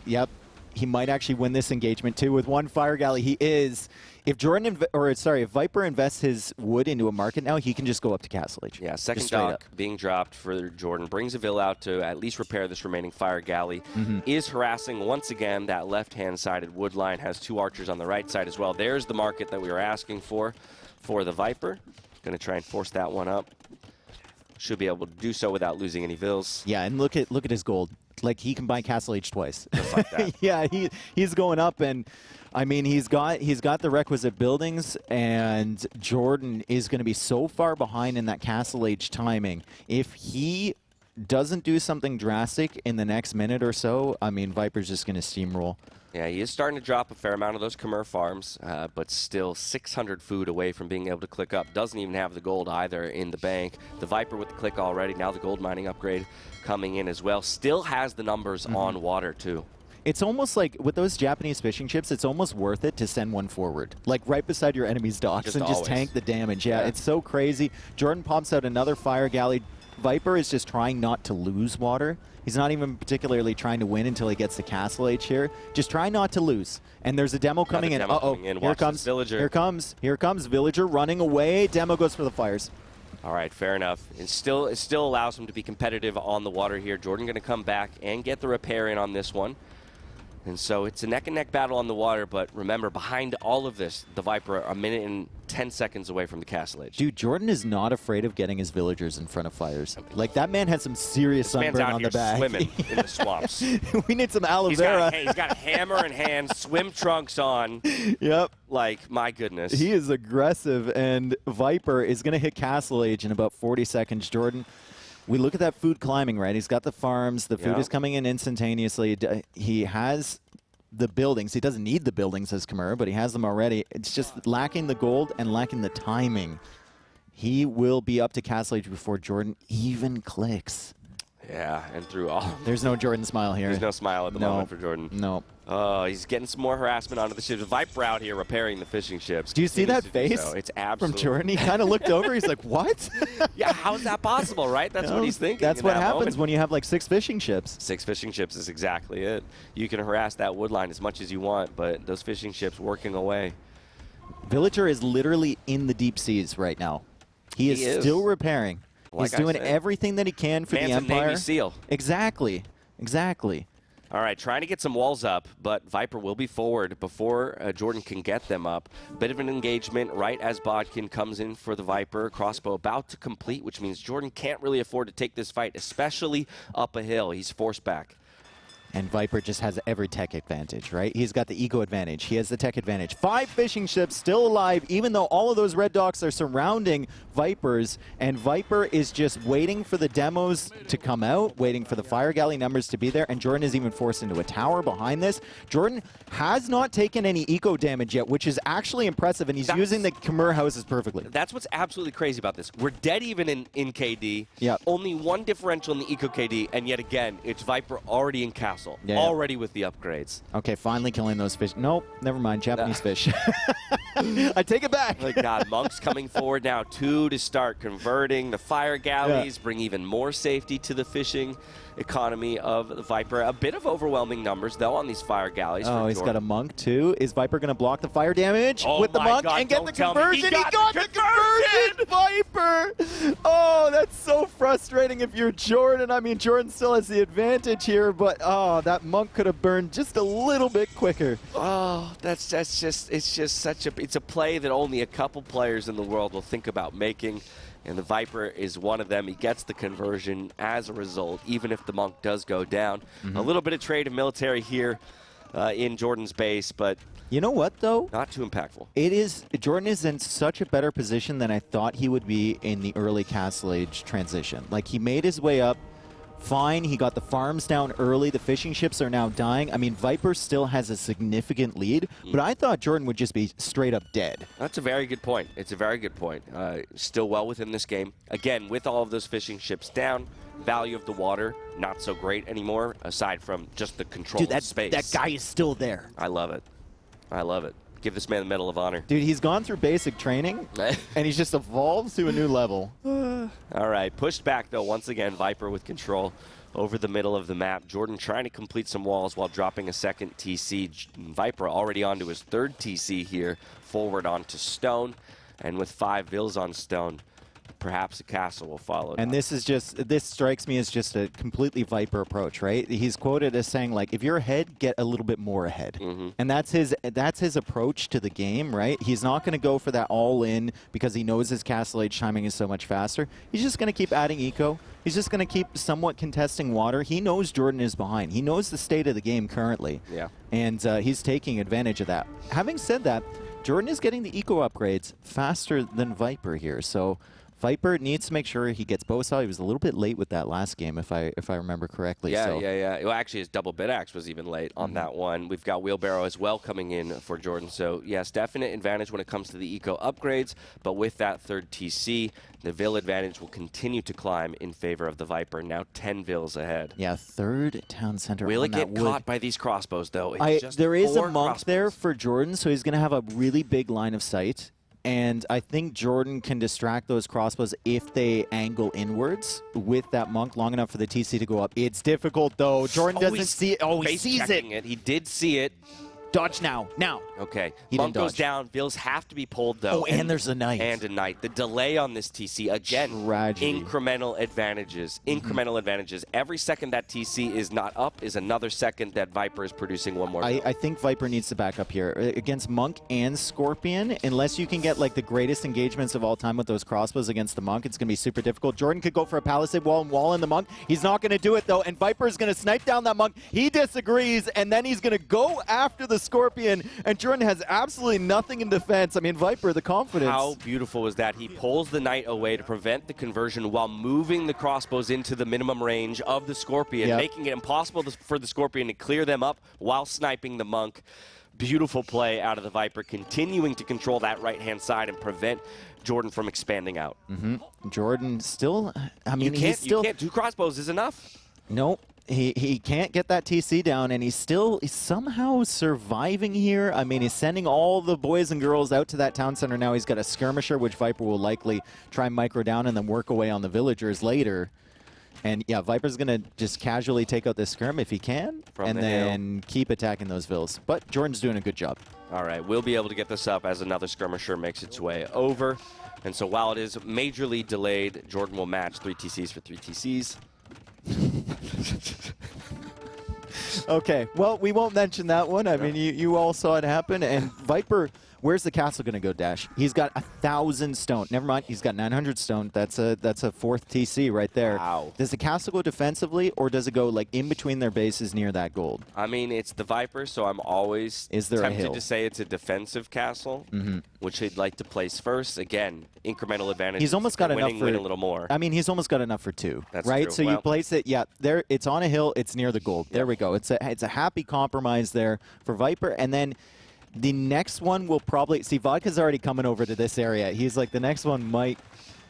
S2: he might actually win this engagement too with 1 fire galley. He is. If if Viper invests his wood into a market now, he can just go up to Castle Age.
S1: Yeah, second dock being dropped for JorDan. Brings a Vill out to at least repair this remaining fire galley. Is harassing once again that left-hand sided wood line. Has 2 archers on the right side as well. There's the market that we were asking for the Viper. Going to try and force that one up. Should be able to do so without losing any Vills.
S2: Yeah, and look at his gold. Like, he can buy Castle Age twice.
S1: Just like that.
S2: Yeah, he's going up, and I mean, he's got the requisite buildings, and JorDan is going to be so far behind in that Castle Age timing. If he doesn't do something drastic in the next minute or so, I mean, Viper's just going to steamroll.
S1: Yeah, he is starting to drop a fair amount of those Khmer farms, but still 600 food away from being able to click up. Doesn't even have the gold either in the bank. The Viper with the click already. Now the gold mining upgrade coming in as well. Still has the numbers on water, too.
S2: It's almost like, with those Japanese fishing ships, it's almost worth it to send one forward. Like, right beside your enemy's docks and just tank the damage. Yeah, it's so crazy. JorDan pops out another fire galley. Viper is just trying not to lose water. He's not even particularly trying to win until he gets to Castle Age here. Just try not to lose. And there's a demo coming in. Uh-oh, here comes Villager. Here comes Villager running away. Demo goes for the fires.
S1: All right, fair enough. It still allows him to be competitive on the water here. JorDan going to come back and get the repair in on this one. And so it's a neck-and-neck battle on the water, but remember, behind all of this, the Viper are 1 minute and 10 seconds away from the Castle Age.
S2: Dude, JorDan is not afraid of getting his villagers in front of fires. Like, that man had some serious sunburn on the back.
S1: Swimming in the swamps.
S2: We need some aloe vera.
S1: He's got a hammer in hand, swim trunks on.
S2: Yep.
S1: Like, my goodness.
S2: He is aggressive, and Viper is going to hit Castle Age in about 40 seconds. JorDan, we look at that food climbing, right? He's got the farms. The food is coming in instantaneously. He has the buildings. He doesn't need the buildings as Khmer, but he has them already. It's just lacking the gold and lacking the timing. He will be up to Castle Age before JorDan even clicks.
S1: Yeah, and through all.
S2: There's no JorDan smile here.
S1: There's no smile at the moment for JorDan.
S2: No.
S1: Oh, he's getting some more harassment onto the ships. Viper out here repairing the fishing ships.
S2: Do you see that face
S1: It's absolutely
S2: from JorDan? He kind of looked over. He's like, what?
S1: Yeah, how is that possible, right? That's what he's thinking.
S2: That's what happens
S1: moment.
S2: when you have like 6 fishing ships.
S1: 6 fishing ships is exactly it. You can harass that wood line as much as you want, but those fishing ships working away.
S2: Villager is literally in the deep seas right now. He is still repairing. He's doing everything that he can for the Empire.
S1: Navy SEAL.
S2: Exactly.
S1: All right, trying to get some walls up, but Viper will be forward before JorDan can get them up. Bit of an engagement right as Bodkin comes in for the Viper. Crossbow about to complete, which means JorDan can't really afford to take this fight, especially up a hill. He's forced back.
S2: And Viper just has every tech advantage, right? He's got the ego advantage. He has the tech advantage. 5 fishing ships still alive, even though all of those red docks are surrounding Vipers. And Viper is just waiting for the demos to come out, waiting for the fire galley numbers to be there. And JorDan is even forced into a tower behind this. JorDan has not taken any eco damage yet, which is actually impressive. And he's using the Khmer houses perfectly.
S1: That's what's absolutely crazy about this. We're dead even in KD.
S2: Yep.
S1: Only 1 differential in the eco KD. And yet again, it's Viper already in Castle castle,
S2: Yeah.
S1: already with the upgrades.
S2: Okay, finally killing those fish. Nope, never mind. Japanese fish. I take it back.
S1: My God, Monk's coming forward now, 2 to start converting. The fire galleys bring even more safety to the fishing economy of the Viper. A bit of overwhelming numbers, though, on these fire galleys.
S2: Oh, he's got a monk, too. Is Viper going to block the fire damage with the monk and get the conversion? He got the conversion, Viper! Oh, that's so frustrating if you're Jordan. I mean, Jordan still has the advantage here, but oh, that monk could have burned just a little bit quicker.
S1: Oh, it's a play that only a couple players in the world will think about making. And the Viper is one of them. He gets the conversion as a result, even if the monk does go down. A little bit of trade and military here in Jordan's base, but
S2: you know what, though?
S1: Not too impactful.
S2: Jordan is in such a better position than I thought he would be in the early Castle Age transition. Like, he made his way up fine. He got the farms down early. The fishing ships are now dying. I mean, Viper still has a significant lead, but I thought Jordan would just be straight up dead.
S1: That's a very good point. It's a very good point. Still well within this game. Again, with all of those fishing ships down, value of the water not so great anymore, aside from just the control of space.
S2: That guy is still there.
S1: I love it. I love it. Give this man the Medal of Honor.
S2: Dude, he's gone through basic training, and he's just evolved to a new level.
S1: All right, pushed back, though, once again, Viper with control over the middle of the map. Jordan trying to complete some walls while dropping a second TC. Viper already onto his third TC here, forward onto stone, and with 5 vills on stone, perhaps a castle will follow.
S2: And this strikes me as just a completely Viper approach, right? He's quoted as saying, like, if you're ahead, get a little bit more ahead. And that's his approach to the game, right? He's not going to go for that all-in because he knows his Castle Age timing is so much faster. He's just going to keep adding eco. He's just going to keep somewhat contesting water. He knows Jordan is behind. He knows the state of the game currently.
S1: Yeah.
S2: And he's taking advantage of that. Having said that, Jordan is getting the eco upgrades faster than Viper here, so Viper needs to make sure he gets bow saw. He was a little bit late with that last game, if I remember correctly.
S1: Yeah. Well, actually, his double bid axe was even late on that one. We've got wheelbarrow as well coming in for Jordan. So yes, definite advantage when it comes to the eco upgrades. But with that third TC, the Vill advantage will continue to climb in favor of the Viper. Now 10 Vills ahead.
S2: Yeah, third town center.
S1: Will it get caught by these crossbows though?
S2: There is a monk there for Jordan, so he's going to have a really big line of sight. And I think Jordan can distract those crossbows if they angle inwards with that monk long enough for the TC to go up. It's difficult, though. Jordan doesn't see it. Oh, he sees it.
S1: He did see it.
S2: Dodge now.
S1: Okay. Monk goes down. Vills have to be pulled, though.
S2: Oh, and there's a knight.
S1: And a knight. The delay on this TC, again,
S2: tragedy.
S1: Incremental advantages. Incremental advantages. Every second that TC is not up is another second that Viper is producing one more.
S2: I think Viper needs to back up here. Against Monk and Scorpion, unless you can get like the greatest engagements of all time with those crossbows against the Monk, it's going to be super difficult. Jordan could go for a palisade wall and wall in the Monk. He's not going to do it, though, and Viper is going to snipe down that Monk. He disagrees, and then he's going to go after the Scorpion, and Jordan has absolutely nothing in defense. I mean, Viper, the confidence.
S1: How beautiful was that? He pulls the knight away to prevent the conversion while moving the crossbows into the minimum range of the Scorpion, making it impossible for the Scorpion to clear them up while sniping the Monk. Beautiful play out of the Viper, continuing to control that right-hand side and prevent Jordan from expanding out.
S2: Jordan still, I mean,
S1: you can't. 2 crossbows is enough.
S2: Nope. He can't get that TC down, and he's somehow surviving here. I mean, he's sending all the boys and girls out to that town center now. He's got a skirmisher, which Viper will likely try and micro down and then work away on the villagers later. And yeah, Viper's going to just casually take out this skirm if he can, and then keep attacking those vills. But Jordan's doing a good job. All
S1: right, we'll be able to get this up as another skirmisher makes its way over. And so while it is majorly delayed, Jordan will match 3 TCs for 3 TCs.
S2: Okay, well, we won't mention that one. I mean, you all saw it happen. And Viper, where's the castle going to go, Dash? He's got 1,000 stone. Never mind, he's got 900 stone. That's a 4th TC right there.
S1: Wow.
S2: Does the castle go defensively, or does it go like in between their bases near that gold?
S1: I mean, it's the Viper, so I'm always tempted to say it's a defensive castle, which he'd like to place first. Again, incremental advantage.
S2: He's almost got enough for
S1: win a little more.
S2: I mean, he's almost got enough for 2.
S1: That's
S2: right.
S1: True.
S2: So you place it. Yeah, there. It's on a hill. It's near the gold. There we go. It's a happy compromise there for Viper, and then the next one will probably see Vodka's already coming over to this area. He's like, the next one might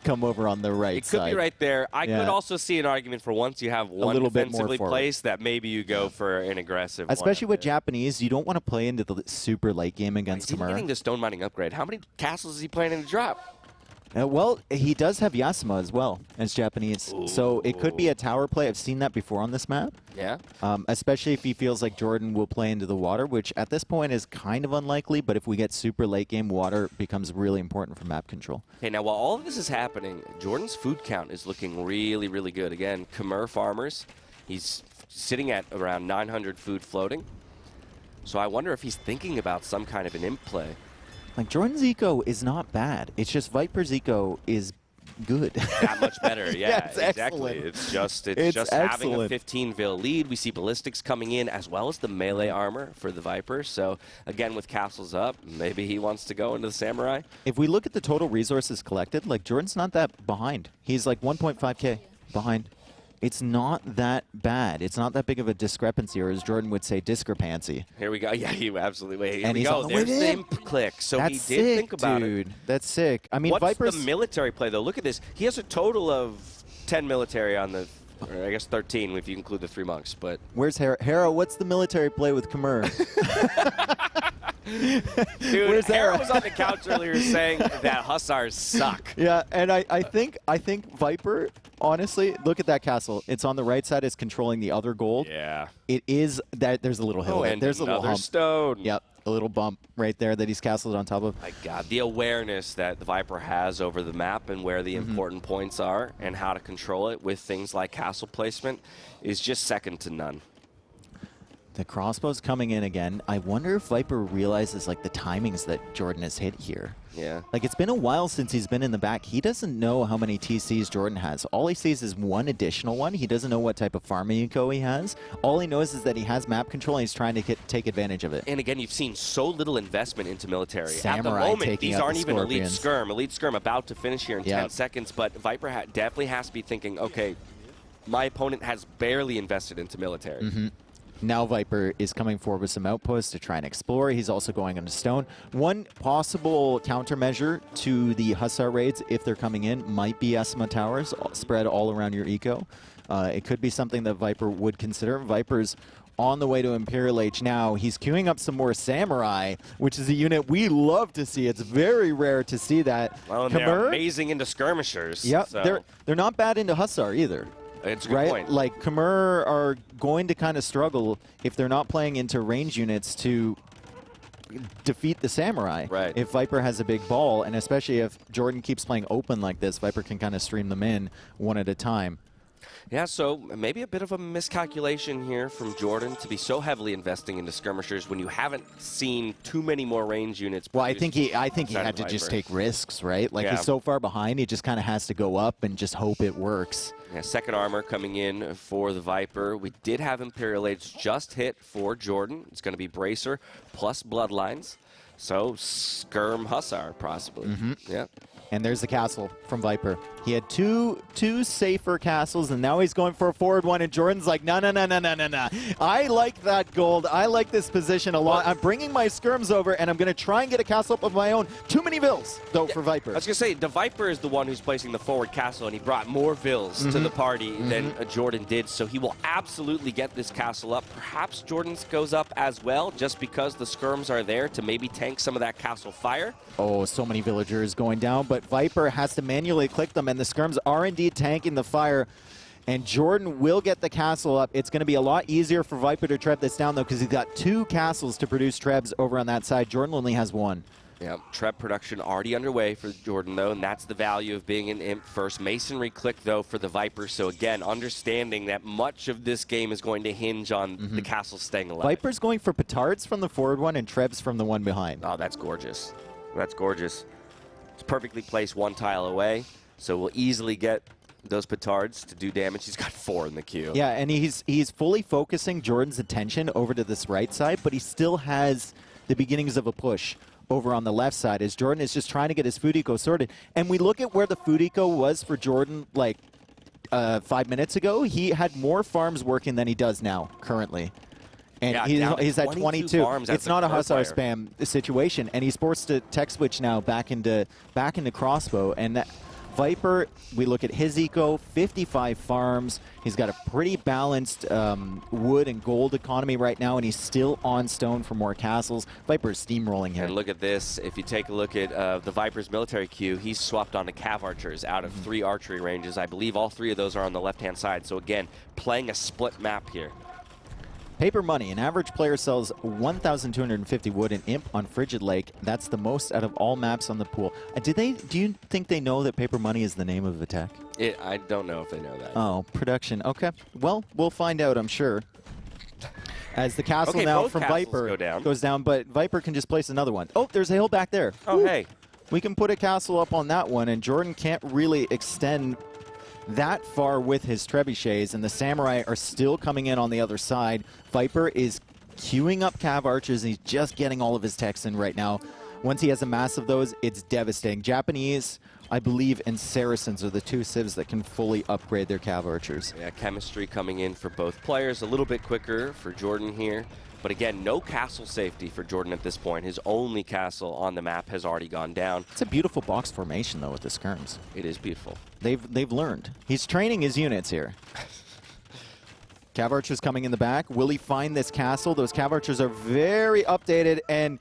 S2: come over on the right
S1: It
S2: side.
S1: could be right there. I
S2: Yeah.
S1: could also see an argument for once you have one
S2: little bit more
S1: defensively
S2: forward.
S1: placed that maybe you go for an aggressive
S2: Especially
S1: one.
S2: with Japanese, you don't want to play into the super late game against
S1: He's even getting
S2: Kamura.
S1: the stone mining upgrade. How many castles is he planning to drop?
S2: Well, he does have Yasuma as well as Japanese. So it could be a tower play. I've seen that before on this map.
S1: Yeah.
S2: Especially if he feels like JorDan will play into the water, which at this point is kind of unlikely, but if we get super late game, water becomes really important for map control.
S1: Okay, now while all of this is happening, JorDan's food count is looking really, really good. Again, Khmer farmers, he's sitting at around 900 food floating. So I wonder if he's thinking about some kind of an imp play.
S2: Like, Jordan's eco is not bad. It's just Viper's eco is good.
S1: That much better, yeah,
S2: it's
S1: exactly.
S2: excellent.
S1: It's just
S2: It's
S1: having a
S2: excellent.
S1: 15 vil lead. We see ballistics coming in as well as the melee armor for the Viper. So again, with castles up, maybe he wants to go into the samurai.
S2: If we look at the total resources collected, like, Jordan's not that behind. He's like 1.5K behind. It's not that bad. It's not that big of a discrepancy, or as Jordan would say, discrepancy.
S1: Here we go. Yeah, you absolutely. Wait, here
S2: And
S1: we
S2: he's
S1: go.
S2: on the way
S1: There's the
S2: in.
S1: imp click. So
S2: That's
S1: he did
S2: sick,
S1: think about
S2: dude.
S1: it.
S2: That's sick. I mean,
S1: What's
S2: Viper's
S1: the military play, though? Look at this. He has a total of 10 military on the, or I guess 13 if you include the 3 monks. But
S2: Where's Hera? Hera, what's the military play with Khmer?
S1: dude,
S2: Where's
S1: Hera
S2: Hera?
S1: was on the couch earlier saying that Hussars suck.
S2: Yeah, and I think Viper, honestly, look at that castle. It's on the right side. It's controlling the other gold.
S1: Yeah.
S2: It is that there's a little hill.
S1: Oh,
S2: there.
S1: and
S2: There's a little
S1: another
S2: hump.
S1: stone.
S2: Yep, a little bump right there that he's castled on top of.
S1: My God, the awareness that the Viper has over the map and where the important points are and how to control it with things like castle placement is just second to none.
S2: The crossbow's coming in again. I wonder if Viper realizes like the timings that JorDan has hit here.
S1: Yeah.
S2: Like, it's been a while since he's been in the back. He doesn't know how many TCs JorDan has. All he sees is one additional one. He doesn't know what type of farming eco he has. All he knows is that he has map control and he's trying to take advantage of it.
S1: And again, you've seen so little investment into military. At the
S2: Samurai
S1: moment,
S2: taking
S1: these
S2: out
S1: aren't
S2: the
S1: even elite
S2: Scorpions.
S1: skirm. Elite skirm about to finish here in 10 seconds, but Viper definitely has to be thinking, okay, my opponent has barely invested into military.
S2: Now Viper is coming forward with some outposts to try and explore. He's also going into stone. One possible countermeasure to the Hussar raids, if they're coming in, might be Yasuma towers spread all around your eco. It could be something that Viper would consider. Viper's on the way to Imperial H now. He's queuing up some more Samurai, which is a unit we love to see. It's very rare to see that.
S1: Well, and they're amazing into skirmishers.
S2: Yep,
S1: So
S2: they're not bad into Hussar either.
S1: it's a good
S2: Right?
S1: point.
S2: Like, Khmer are going to kind of struggle if they're not playing into range units to defeat the Samurai.
S1: Right.
S2: If Viper has a big ball, and especially if JorDan keeps playing open like this, Viper can kind of stream them in one at a time.
S1: Yeah, so maybe a bit of a miscalculation here from JorDan to be so heavily investing into skirmishers when you haven't seen too many more range units.
S2: Well, I think he
S1: outside
S2: had
S1: of
S2: to just
S1: Viper.
S2: take risks, right? Like,
S1: Yeah.
S2: he's so far behind, he just kind of has to go up and just hope it works.
S1: Yeah, second armor coming in for the Viper. We did have Imperial Age just hit for JorDan. It's going to be Bracer plus Bloodlines. So, Skirm Hussar, possibly. Yeah.
S2: And there's the castle from Viper. He had two safer castles, and now he's going for a forward one, and JorDan's like, no. I like that gold. I like this position a lot. I'm bringing my skirms over, and I'm going to try and get a castle up of my own. Too many vills, though, for Viper.
S1: I was going to say, the Viper is the one who's placing the forward castle, and he brought more vills to the party than JorDan did, so he will absolutely get this castle up. Perhaps JorDan's goes up as well, just because the skirms are there to maybe tank some of that castle fire.
S2: Oh, so many villagers going down, but Viper has to manually click them, and the skirms are indeed tanking the fire. And JorDan will get the castle up. It's going to be a lot easier for Viper to treb this down, though, because he's got 2 castles to produce trebs over on that side. JorDan only has 1.
S1: Yeah, treb production already underway for JorDan, though, and that's the value of being an imp first. Masonry click, though, for the Viper. So, again, understanding that much of this game is going to hinge on the castle staying alive.
S2: Viper's going for petards from the forward one and trebs from the one behind.
S1: Oh, that's gorgeous. That's gorgeous. It's perfectly placed 1 tile away, so we'll easily get those petards to do damage. He's got 4 in the queue.
S2: Yeah, and he's fully focusing JorDan's attention over to this right side, but he still has the beginnings of a push over on the left side as JorDan is just trying to get his food eco sorted. And we look at where the food eco was for JorDan like 5 minutes ago. He had more farms working than he does now currently. And
S1: Yeah,
S2: he's at 22.
S1: farms as
S2: It's
S1: a
S2: not a
S1: Khmer
S2: Hussar
S1: player.
S2: spam situation, and he's forced to tech switch now back into crossbow. And that Viper, we look at his eco, 55 farms. He's got a pretty balanced wood and gold economy right now, and he's still on stone for more castles. Viper is steamrolling here.
S1: And look at this. If you take a look at the Viper's military queue, he's swapped onto cav archers out of 3 archery ranges. I believe all 3 of those are on the left-hand side. So again, playing a split map here.
S2: Paper money. An average player sells 1,250 wood and imp on Frigid Lake. That's the most out of all maps on the pool. Do you think they know that paper money is the name of the tech?
S1: I don't know if they know that.
S2: Oh, production. Okay. Well, we'll find out, I'm sure. As the castle now from Viper goes down, but Viper can just place another one. Oh, there's a hill back there.
S1: Oh,
S2: Woo.
S1: hey.
S2: We can put a castle up on that one, and JorDan can't really extend that far with his trebuchets, and the samurai are still coming in on the other side. Viper is queuing up cav archers, and he's just getting all of his techs in right now. Once he has a mass of those, it's devastating. Japanese, I believe, and Saracens are the 2 civs that can fully upgrade their cav archers.
S1: Yeah, chemistry coming in for both players. A little bit quicker for JorDan here. But again, no castle safety for JorDan at this point. His only castle on the map has already gone down.
S2: It's a beautiful box formation, though, with the skirms.
S1: It is beautiful.
S2: They've learned. He's training his units here. Cav archers coming in the back. Will he find this castle? Those cav archers are very updated, and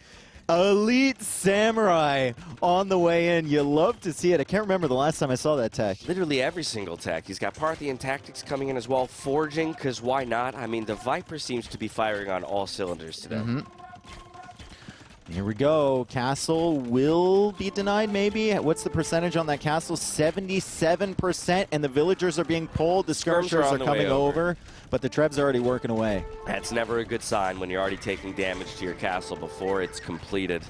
S2: elite samurai on the way in. You love to see it. I can't remember the last time I saw that tech.
S1: Literally every single tech. He's got Parthian tactics coming in as well. Forging, because why not? I mean, the Viper seems to be firing on all cylinders today.
S2: Here we go. Castle will be denied, maybe. What's the percentage on that castle? 77%, and the villagers are being pulled. The skirmishers are coming over, but the Treb's already working away.
S1: That's never a good sign when you're already taking damage to your castle before it's completed.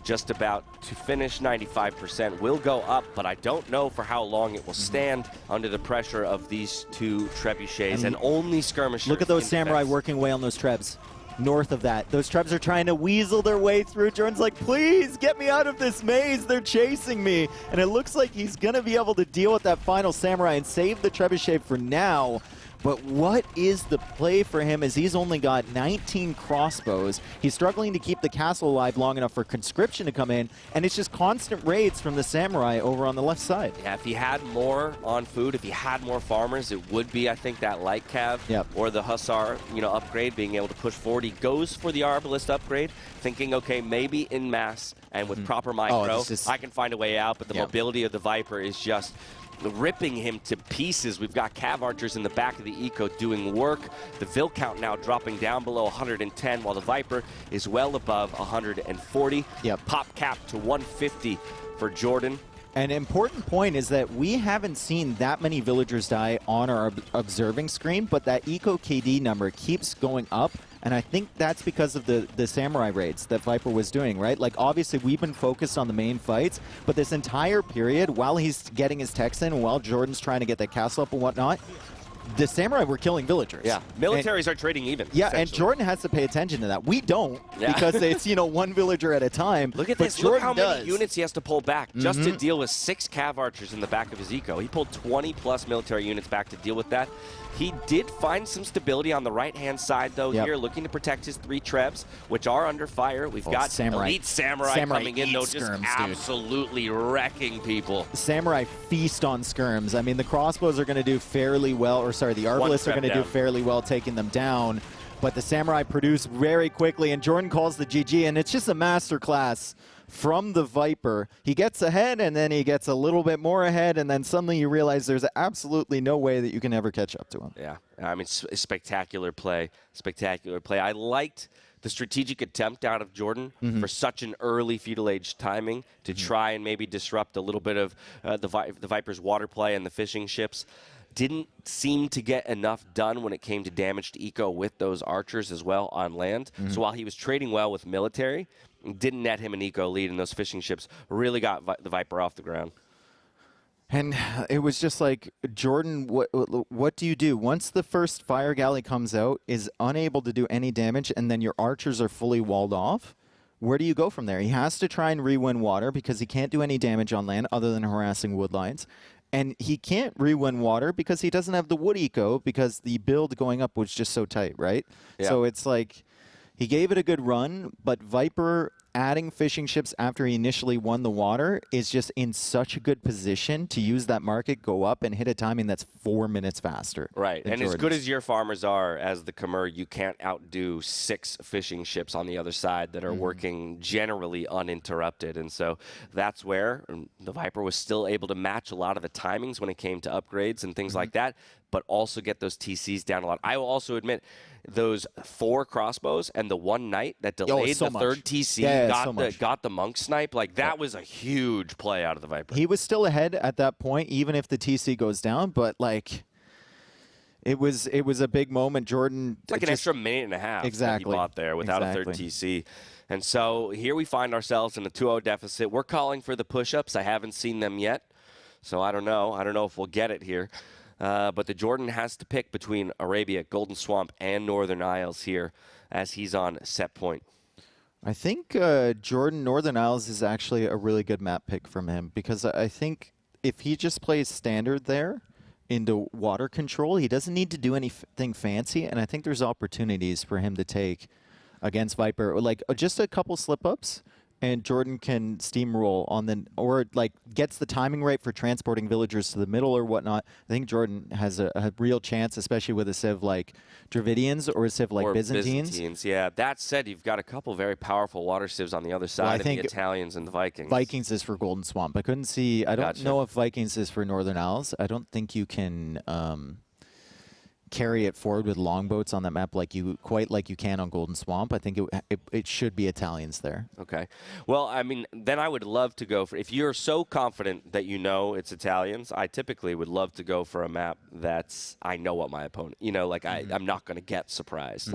S1: Just about to finish, 95% will go up, but I don't know for how long it will stand under the pressure of these 2 trebuchets and only skirmishers.
S2: Look at those samurai working away on those Trebs. North of that, those Trebs are trying to weasel their way through. JorDan's like, please get me out of this maze. They're chasing me. And it looks like he's going to be able to deal with that final samurai and save the trebuchet for now. But what is the play for him, as he's only got 19 crossbows? He's struggling to keep the castle alive long enough for conscription to come in, and it's just constant raids from the samurai over on the left side.
S1: Yeah, if he had more on food, if he had more farmers, it would be, I think, that light cav or the hussar, upgrade, being able to push forward. He goes for the arbalist upgrade, thinking, okay, maybe in mass and with proper micro, I can find a way out, but the mobility of the Viper is just ripping him to pieces. We've got cav archers in the back of the eco doing work. The Vil count now dropping down below 110, while the Viper is well above 140. Pop cap to 150 for JorDan.
S2: An important point is that we haven't seen that many villagers die on our observing screen, but that eco KD number keeps going up. And I think that's because of the samurai raids that Viper was doing, right? Like, obviously, we've been focused on the main fights, but this entire period, while he's getting his techs in, and while JorDan's trying to get that castle up and whatnot, the samurai were killing villagers.
S1: Yeah, militaries are trading even.
S2: Yeah, and JorDan has to pay attention to that. We don't, because it's, one villager at a time.
S1: Look at this. Look how many units he has to pull back just to deal with 6 cav archers in the back of his eco. He pulled 20-plus military units back to deal with that. He did find some stability on the right-hand side, though, here, looking to protect his 3 Trebs, which are under fire. We've got elite samurai coming in, though, just absolutely wrecking people.
S2: Samurai feast on skirms. I mean, the crossbows are going to do fairly well, or sorry, the arbalists are going to do fairly well taking them down, but the samurai produce very quickly, and JorDan calls the GG, and it's just a masterclass from the Viper. He gets ahead, and then he gets a little bit more ahead, and then suddenly you realize there's absolutely no way that you can ever catch up to him.
S1: Yeah, I mean, spectacular play. Spectacular play. I liked the strategic attempt out of JorDan for such an early feudal age timing to try and maybe disrupt a little bit of the Viper's water play and the fishing ships. Didn't seem to get enough done when it came to damage to eco with those archers as well on land. So while he was trading well with military, didn't net him an eco lead, and those fishing ships really got the Viper off the ground.
S2: And it was just like, JorDan, what do you do? Once the first fire galley comes out, is unable to do any damage, and then your archers are fully walled off, where do you go from there? He has to try and re-win water because he can't do any damage on land other than harassing wood lines. And he can't re-win water because he doesn't have the wood eco because the build going up was just so tight, right? Yeah. So it's like, he gave it a good run, but Viper adding fishing ships after he initially won the water is just in such a good position to use that market, go up, and hit a timing that's 4 minutes faster.
S1: Right, and
S2: Jordan's.
S1: as good as your farmers are as the Khmer, you can't outdo 6 fishing ships on the other side that are working generally uninterrupted. And so that's where the Viper was still able to match a lot of the timings when it came to upgrades and things like that, but also get those TCs down a lot. I will also admit, those 4 crossbows and the 1 knight that delayed
S2: so
S1: the
S2: much.
S1: 3rd TC got the monk snipe, like that was a huge play out of the Viper.
S2: He was still ahead at that point, even if the TC goes down, but like it was a big moment. JorDan,
S1: it's like an extra minute and a half that he bought there without a 3rd TC. And so here we find ourselves in a 2-0 deficit. We're calling for the push-ups. I haven't seen them yet, so I don't know. I don't know if we'll get it here. But the JorDan has to pick between Arabia, Golden Swamp, and Northern Isles here as he's on set point.
S2: I think JorDan Northern Isles is actually a really good map pick from him, because I think if he just plays standard there into water control, he doesn't need to do anything fancy, and I think there's opportunities for him to take against Viper, like just a couple slip-ups, and JorDan can steamroll on the, or like gets the timing right for transporting villagers to the middle or whatnot. I think JorDan has a real chance, especially with a civ like Dravidians or a civ like Byzantines.
S1: Yeah, that said, you've got a couple very powerful water civs on the other side of the Italians and the Vikings.
S2: Vikings is for Golden Swamp. I couldn't see, I don't know if Vikings is for Northern Isles. I don't think you can carry it forward with longboats on that map like you can on Golden Swamp. I think it should be Italians there.
S1: Okay. Well, I mean, then I would love to go for, if you're so confident that you know it's Italians, I typically would love to go for a map that's, I know what my opponent, like I'm not going to get surprised.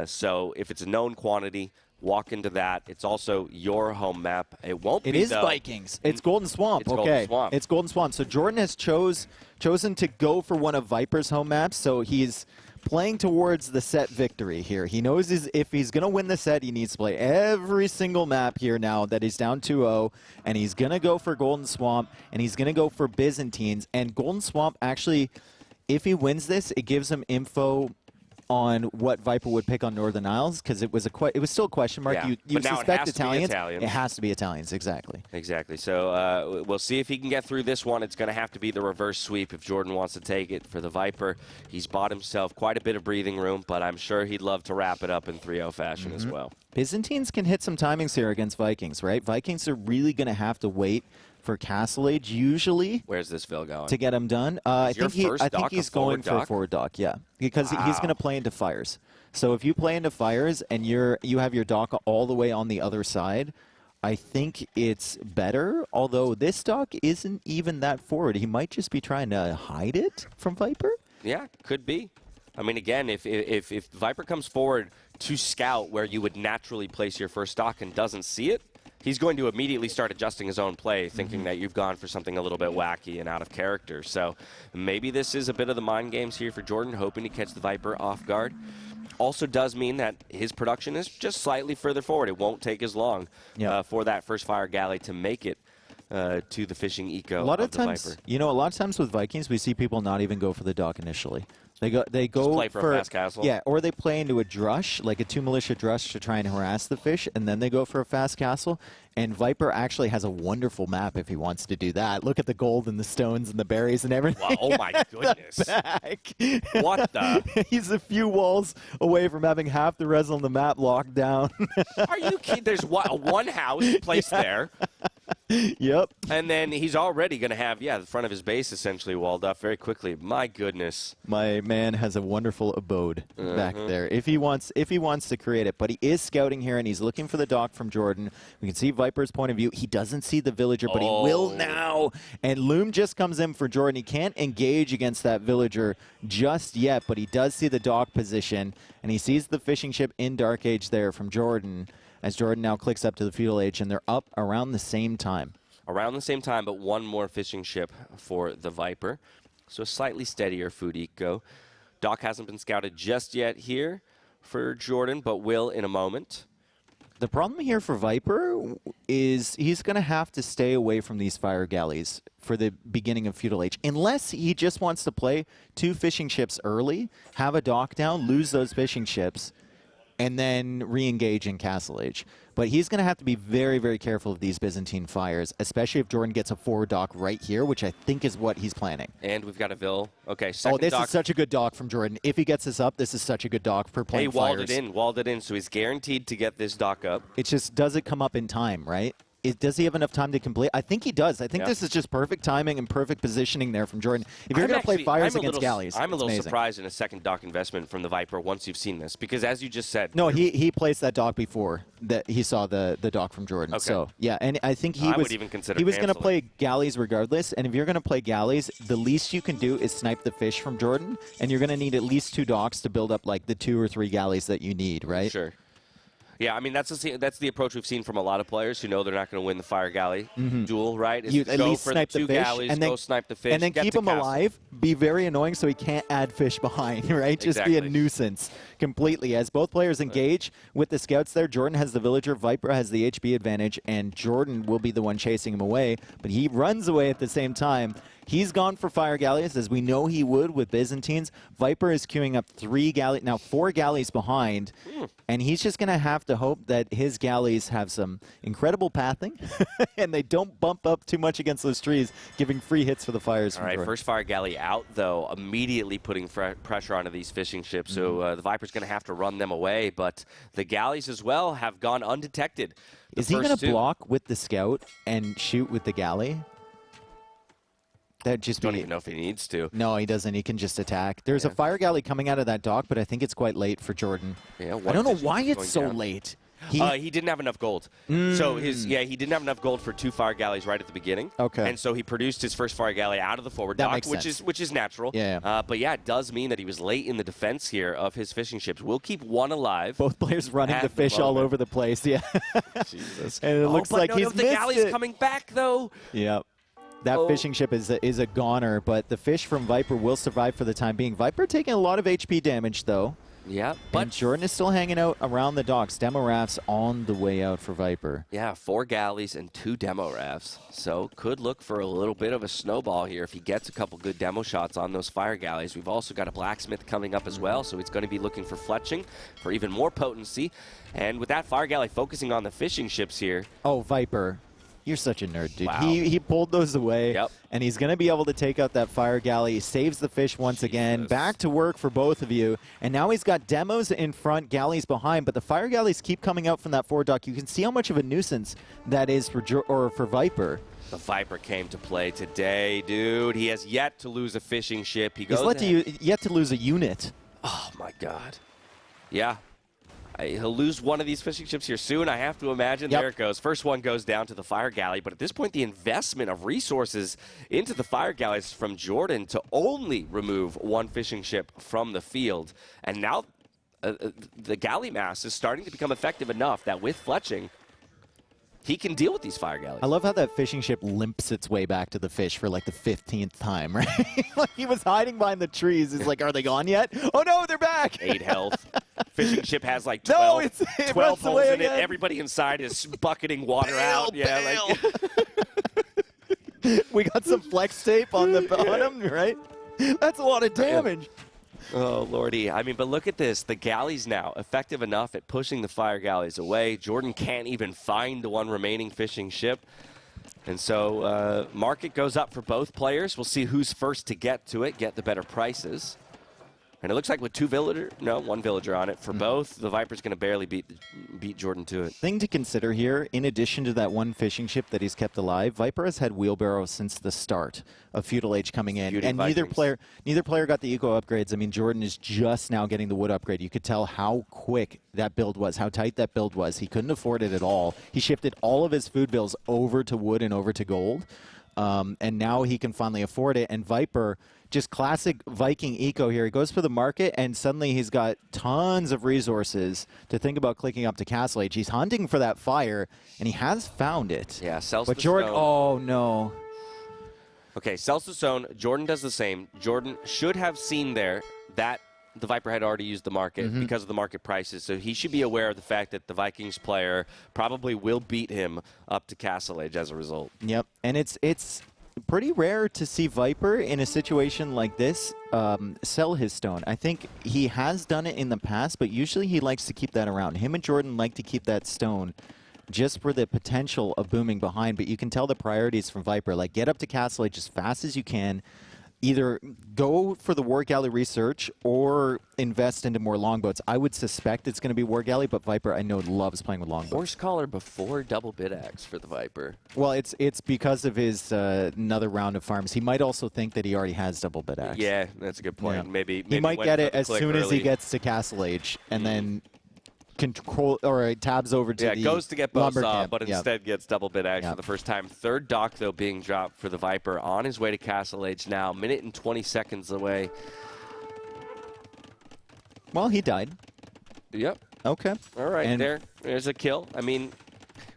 S1: So if it's a known quantity, walk into that. It's also your home map. It won't be,
S2: It is Vikings. It's Golden Swamp.
S1: It's Golden Swamp.
S2: It's Golden Swamp. So JorDan has chosen to go for one of Viper's home maps, so he's playing towards the set victory here. He knows if he's going to win the set, he needs to play every single map here now that he's down 2-0, and he's going to go for Golden Swamp, and he's going to go for Byzantines. And Golden Swamp, actually, if he wins this, it gives him info on what Viper would pick on Northern Isles, because it was still a question mark.
S1: Yeah.
S2: You suspect
S1: Italians.
S2: It has to be Italians, exactly.
S1: Exactly. So we'll see if he can get through this one. It's going to have to be the reverse sweep if JorDan wants to take it for the Viper. He's bought himself quite a bit of breathing room, but I'm sure he'd love to wrap it up in 3-0 fashion as well.
S2: Byzantines can hit some timings here against Vikings, right? Vikings are really going to have to wait for Castle Age usually.
S1: Where's this Vil going?
S2: To get him done. I think he's going for a forward dock, yeah. Because he's going to play into fires. So if you play into fires and you have your dock all the way on the other side, I think it's better. Although this dock isn't even that forward. He might just be trying to hide it from Viper.
S1: Yeah, could be. I mean, again, if Viper comes forward to scout where you would naturally place your first dock and doesn't see it, he's going to immediately start adjusting his own play, thinking that you've gone for something a little bit wacky and out of character. So maybe this is a bit of the mind games here for JorDan, hoping to catch the Viper off guard. Also does mean that his production is just slightly further forward. It won't take as long for that first fire galley to make it to the fishing eco of the Viper.
S2: A lot of times with Vikings, we see people not even go for the dock initially. They go
S1: just play for a fast castle.
S2: Yeah, or they play into a drush, like a 2 militia drush to try and harass the fish, and then they go for a fast castle. And Viper actually has a wonderful map if he wants to do that. Look at the gold and the stones and the berries and everything.
S1: Wow, oh my goodness. What the?
S2: He's a few walls away from having half the res on the map locked down.
S1: Are you kidding? There's one house placed there.
S2: Yep.
S1: And then he's already going to have, the front of his base essentially walled up very quickly. My goodness.
S2: My man has a wonderful abode back there if he wants to create it. But he is scouting here, and he's looking for the dock from JorDan. We can see Viper's point of view. He doesn't see the villager, but he will now. And Loom just comes in for JorDan. He can't engage against that villager just yet, but he does see the dock position, and he sees the fishing ship in Dark Age there from JorDan, as JorDan now clicks up to the Feudal Age, and they're up around the same time.
S1: Around the same time, but one more fishing ship for the Viper. So a slightly steadier food eco. Dock hasn't been scouted just yet here for JorDan, but will in a moment.
S2: The problem here for Viper is he's going to have to stay away from these fire galleys for the beginning of Feudal Age, unless he just wants to play 2 fishing ships early, have a dock down, lose those fishing ships, and then re-engage in Castle Age. But he's going to have to be very, very careful of these Byzantine fires, especially if JorDan gets a forward dock right here, which I think is what he's planning.
S1: And we've got a Vill. Okay, second
S2: this
S1: dock.
S2: is such a good dock from JorDan. If he gets this up, this is such a good dock for playing fires.
S1: Walled it in, so he's guaranteed to get this dock up.
S2: It's just, does it come up in time, right? Does he have enough time to complete? I think he does. I think this is just perfect timing and perfect positioning there from JorDan. If you're going to play fires against galleys,
S1: I'm a little
S2: amazing.
S1: surprised in a second dock investment from the Viper once you've seen this, because as you just said,
S2: no, he placed that dock before that he saw the dock from JorDan.
S1: Okay.
S2: So yeah, and I think
S1: I would even consider
S2: he was going to
S1: canceling.
S2: play galleys regardless. And if you're going to play galleys, the least you can do is snipe the fish from JorDan, and you're going to need at least 2 docks to build up like the 2 or 3 galleys that you need, right?
S1: Sure. Yeah, I mean, that's the approach we've seen from a lot of players who know they're not going to win the fire galley duel, right?
S2: You at least snipe the fish,
S1: galleys,
S2: and then,
S1: go snipe the fish,
S2: and then
S1: get
S2: keep
S1: to
S2: him
S1: castle.
S2: alive. Be very annoying so he can't add fish behind, right? Just be a
S1: Exactly.
S2: nuisance completely. As both players engage with the scouts there, JorDan has the villager, Viper has the HP advantage, and JorDan will be the one chasing him away, but he runs away at the same time. He's gone for fire galleys, as we know he would with Byzantines. Viper is queuing up 4 galleys behind, and he's just going to have to hope that his galleys have some incredible pathing, and they don't bump up too much against those trees, giving free hits for the fires.
S1: All right, first fire galley out, though, immediately putting pressure onto these fishing ships, so the Viper's going to have to run them away, but the galleys as well have gone undetected.
S2: Is he going to block with the scout and shoot with the galley? That'd just
S1: Don't even know if he needs to.
S2: No, he doesn't. He can just attack. There's a fire galley coming out of that dock, but I think it's quite late for JorDan.
S1: Yeah,
S2: I don't know why it's so late.
S1: He didn't have enough gold. So he didn't have enough gold for 2 fire galleys right at the beginning.
S2: Okay.
S1: And so he produced his first fire galley out of the forward
S2: That
S1: dock,
S2: makes sense.
S1: which is natural.
S2: Yeah.
S1: But yeah, it does mean that he was late in the defense here of his fishing ships. We'll keep one alive.
S2: Both players running the fish all over the place. Yeah.
S1: Jesus.
S2: And it looks like he's
S1: the
S2: missed
S1: galley's
S2: it.
S1: coming back though.
S2: Yep. That fishing ship is a goner, but the fish from Viper will survive for the time being. Viper taking a lot of HP damage, though.
S1: Yeah,
S2: but JorDan is still hanging out around the docks. Demo rafts on the way out for Viper.
S1: Yeah, 4 galleys and 2 demo rafts. So could look for a little bit of a snowball here if he gets a couple good demo shots on those fire galleys. We've also got a blacksmith coming up as well, so he's going to be looking for fletching for even more potency. And with that fire galley focusing on the fishing ships here.
S2: Oh, Viper. You're such a nerd, dude.
S1: Wow.
S2: He pulled those away,
S1: Yep.
S2: and he's going to be able to take out that fire galley. He saves the fish once again. Back to work for both of you. And now he's got demos in front, galleys behind, but the fire galleys keep coming out from that forward dock. You can see how much of a nuisance that is for Viper.
S1: The Viper came to play today, dude. He has yet to lose a fishing ship.
S2: He's yet to lose a unit.
S1: Oh, my God. Yeah. He'll lose one of these fishing ships here soon, I have to imagine.
S2: Yep.
S1: There it goes. First one goes down to the fire galley, but at this point, the investment of resources into the fire galleys from JorDan to only remove 1 fishing ship from the field. And now the galley mass is starting to become effective enough that with fletching, he can deal with these fire galleys.
S2: I love how that fishing ship limps its way back to the fish for like the 15th time, right? Like he was hiding behind the trees. He's like, are they gone yet? Oh, no, they're back.
S1: 8 health. Fishing ship has like 12,
S2: it
S1: 12
S2: runs
S1: holes
S2: away
S1: in it.
S2: again.
S1: Everybody inside is bucketing water out. Yeah, like
S2: We got some flex tape on the bottom, right? That's a lot of damage.
S1: Oh, Lordy. I mean, but look at this. The galleys now effective enough at pushing the fire galleys away. JorDan can't even find the one remaining fishing ship. And so market goes up for both players. We'll see who's first to get to it, get the better prices. And it looks like with 1 villager on it for both, the Viper's going to barely beat JorDan to it.
S2: Thing to consider here, in addition to that 1 fishing ship that he's kept alive, Viper has had wheelbarrows since the start of Feudal Age coming in.
S1: Beauty
S2: And neither player got the eco upgrades. I mean, JorDan is just now getting the wood upgrade. You could tell how quick that build was, how tight that build was. He couldn't afford it at all. He shifted all of his food bills over to wood and over to gold. And now he can finally afford it. And Viper, just classic Viking eco here. He goes for the market, and suddenly he's got tons of resources to think about clicking up to Castle Age. He's hunting for that fire, and he has found it.
S1: Yeah, sells
S2: but
S1: the
S2: JorDan,
S1: stone.
S2: oh, no.
S1: Okay, sells the stone. JorDan does the same. JorDan should have seen there that the Viper had already used the market because of the market prices, so he should be aware of the fact that the Vikings player probably will beat him up to Castle Age as a result.
S2: Yep, and it's pretty rare to see Viper in a situation like this sell his stone. I think he has done it in the past, but usually he likes to keep that around. Him and JorDan like to keep that stone just for the potential of booming behind, but you can tell the priorities from Viper. Like, get up to Castle Age as fast as you can. Either go for the War Galley research or invest into more longboats. I would suspect it's going to be War Galley, but Viper, I know, loves playing with longboats.
S1: Horse collar before double bid axe for the Viper.
S2: Well, it's because of his another round of farms. He might also think that he already has double bid axe.
S1: Yeah, that's a good point.
S2: Yeah.
S1: Maybe
S2: he might get it as soon as he
S1: early.
S2: gets to Castle Age, and then control or tabs over to the
S1: goes to get both
S2: lumber
S1: saw,
S2: camp.
S1: but instead gets double bid axe
S2: Yep.
S1: for the first time. Third dock, though, being dropped for the Viper on his way to Castle Age now. Minute and 20 seconds away.
S2: Well, he died.
S1: Yep.
S2: Okay.
S1: All right,
S2: And
S1: there's a kill. I mean,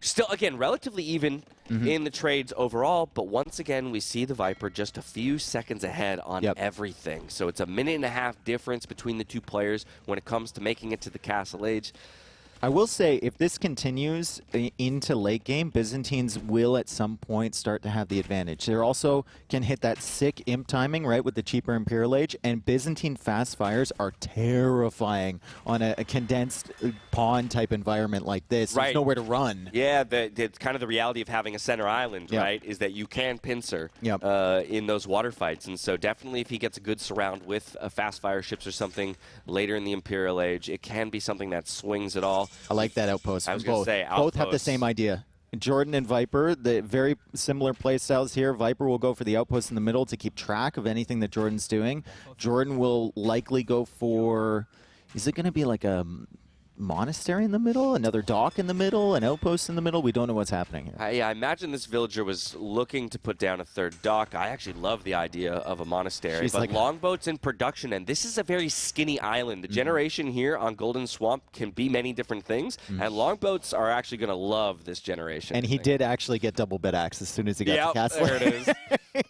S1: still, again, relatively even in the trades overall, but once again, we see the Viper just a few seconds ahead on everything. So it's a minute and a half difference between the two players when it comes to making it to the Castle Age.
S2: I will say, if this continues into late game, Byzantines will at some point start to have the advantage. They also can hit that sick imp timing, right, with the cheaper Imperial Age, and Byzantine fast fires are terrifying on a condensed pawn-type environment like this. There's nowhere to run.
S1: Yeah, it's kind of the reality of having a center island, right, is that you can pincer in those water fights. And so definitely if he gets a good surround with fast fire ships or something later in the Imperial Age, it can be something that swings it all.
S2: I like that outpost.
S1: I was going to say,
S2: both have the same idea. JorDan and Viper, the very similar play styles here. Viper will go for the outpost in the middle to keep track of anything that JorDan's doing. JorDan will likely go for, is it going to be like a monastery in the middle, another dock in the middle, an outpost in the middle? We don't know what's happening here.
S1: I imagine this villager was looking to put down a third dock. I actually love the idea of a monastery, but like longboats in production, and this is a very skinny island. The generation here on Golden Swamp can be many different things, and longboats are actually going to love this generation.
S2: And he did actually get double bid axe as soon as he got to Castle.
S1: There it is.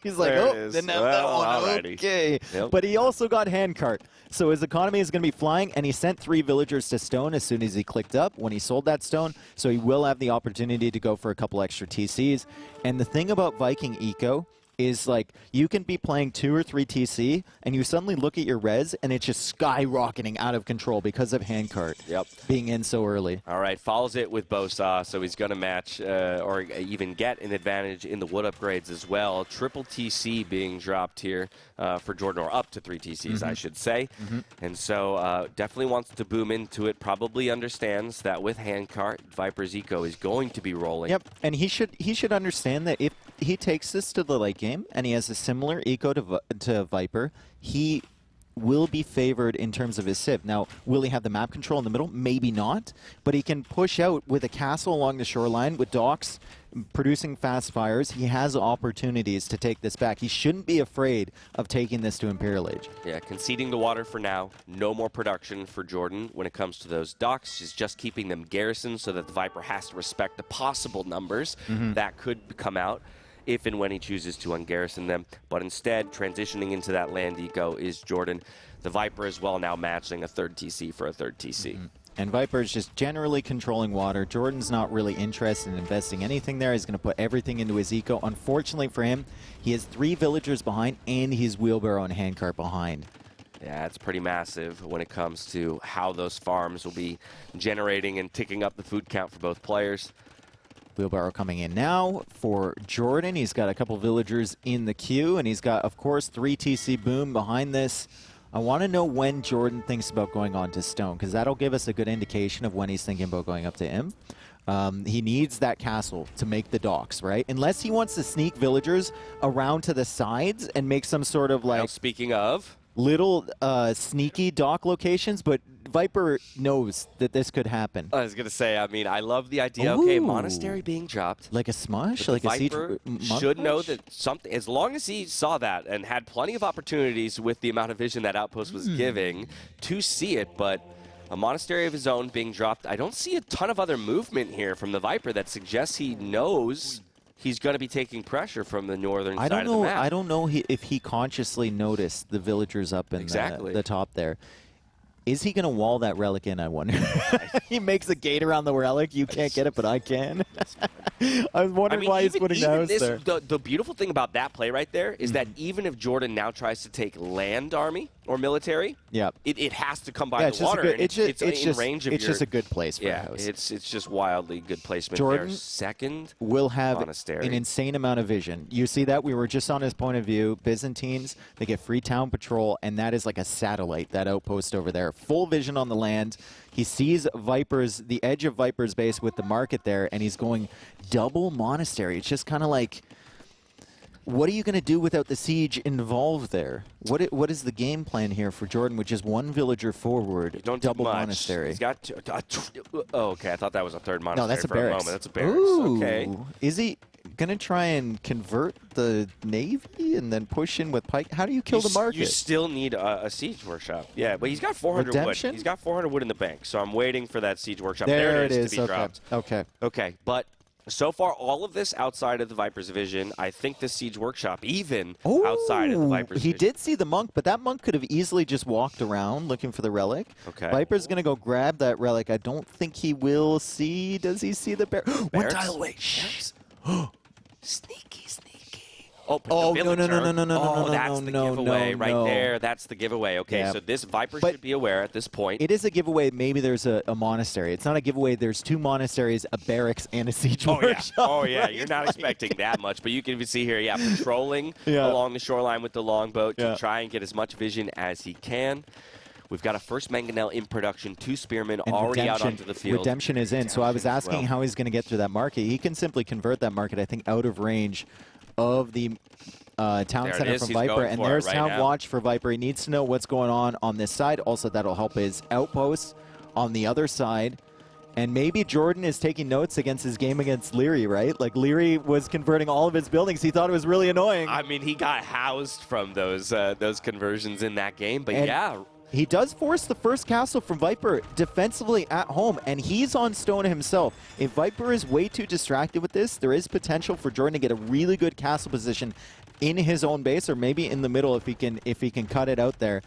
S2: He's like, didn't have that one.
S1: Alrighty.
S2: Okay.
S1: Yep.
S2: But he also got handcart. So his economy is going to be flying, and he sent 3 villagers to stone as soon as he clicked up when he sold that stone. So he will have the opportunity to go for a couple extra TCs. And the thing about Viking Eco is, like, you can be playing 2 or 3 TC, and you suddenly look at your res, and it's just skyrocketing out of control because of handcart being in so early.
S1: All right, follows it with Bowsaw, so he's going to match or even get an advantage in the wood upgrades as well. Triple TC being dropped here for JorDan, or up to 3 TCs, I should say. And so definitely wants to boom into it, probably understands that with handcart, Viper's Eco is going to be rolling.
S2: Yep, and he should understand that if he takes this to the late game and he has a similar eco to Viper, he will be favored in terms of his civ. Now, will he have the map control in the middle? Maybe not, but he can push out with a castle along the shoreline with docks producing fast fires. He has opportunities to take this back. He shouldn't be afraid of taking this to Imperial Age.
S1: Yeah, conceding the water for now. No more production for JorDan when it comes to those docks. She's just keeping them garrisoned so that the Viper has to respect the possible numbers that could come out if and when he chooses to ungarrison them. But instead, transitioning into that land eco is JorDan. The Viper as well now matching a third TC for a third TC.
S2: And Viper is just generally controlling water. JorDan's not really interested in investing anything there. He's going to put everything into his eco. Unfortunately for him, he has 3 villagers behind and his wheelbarrow and handcart behind.
S1: Yeah, it's pretty massive when it comes to how those farms will be generating and ticking up the food count for both players.
S2: Wheelbarrow coming in now for JorDan. He's got a couple villagers in the queue, and he's got, of course, 3 TC boom behind this. I want to know when JorDan thinks about going on to stone, because that'll give us a good indication of when he's thinking about going up to imp. He needs that castle to make the docks, right? Unless he wants to sneak villagers around to the sides and make some sort of, like,
S1: Now, speaking of,
S2: little sneaky dock locations, but Viper knows that this could happen.
S1: I was going to say, I mean, I love the idea. Okay, monastery being dropped.
S2: Like a smush?
S1: But
S2: Like
S1: the
S2: a siege?
S1: Viper should know that something, as long as he saw that and had plenty of opportunities with the amount of vision that outpost was giving to see it, but a monastery of his own being dropped, I don't see a ton of other movement here from the Viper that suggests he knows he's going to be taking pressure from the northern side of the map.
S2: I don't know if he consciously noticed the villagers up in the top there. Is he going to wall that relic in, I wonder? He makes a gate around the relic. You can't get it, but I can. I was wondering why he's putting the house there.
S1: The beautiful thing about that play right there is that even if JorDan now tries to take land army or military, it has to come by the water. It's in range of
S2: It's just a good place for a house.
S1: It's just wildly good placement
S2: JorDan
S1: there. Second
S2: will have
S1: monastery.
S2: an insane amount of vision. You see that? We were just on his point of view. Byzantines, they get free town patrol, and that is like a satellite, that outpost over there. Full vision on the land. He sees the edge of Viper's base with the market there, and he's going double monastery. It's just kind of like, what are you going to do without the siege involved there? What is the game plan here for JorDan with just one villager forward, double monastery?
S1: He's got okay, I thought that was a third monastery.
S2: No, that's a
S1: for
S2: barracks.
S1: A moment. That's a barracks.
S2: Ooh.
S1: Okay.
S2: Is he going to try and convert the navy and then push in with pike? How do you kill the market?
S1: You still need a siege workshop. Yeah, but he's got 400
S2: Redemption?
S1: wood. He's got 400 wood in the bank, so I'm waiting for that siege workshop.
S2: There it is.
S1: To be dropped. Okay, but so far, all of this outside of the Viper's vision. I think the siege workshop, even outside of the Viper's vision.
S2: He did see the monk, but that monk could have easily just walked around looking for the relic.
S1: Okay.
S2: Viper's going to go grab that relic. I don't think he will see. Does he see the bear? One tile away. Shh.
S1: Sneaky.
S2: Oh, no.
S1: That's the giveaway right there. That's the giveaway. Okay, so this Viper should be aware at this point.
S2: It is a giveaway. Maybe there's a monastery. It's not a giveaway. There's 2 monasteries, a barracks, and a siege workshop.
S1: Oh, yeah. Right? You're not expecting that much, but you can even see here, patrolling along the shoreline with the longboat to try and get as much vision as he can. We've got a first mangonel in production, 2 spearmen
S2: and
S1: already out onto the field.
S2: Redemption is in. So I was asking how he's going to get through that market. He can simply convert that market, I think, out of range of the town center from Viper, and there's town watch for Viper. He needs to know what's going on this side. Also, that'll help his outposts on the other side. And maybe JorDan is taking notes against his game against Liereyy, right? Like, Liereyy was converting all of his buildings. He thought it was really annoying.
S1: I mean, he got housed from those conversions in that game, but
S2: he does force the first castle from Viper defensively at home, and he's on stone himself. If Viper is way too distracted with this, there is potential for JorDan to get a really good castle position in his own base, or maybe in the middle if he can cut it out there.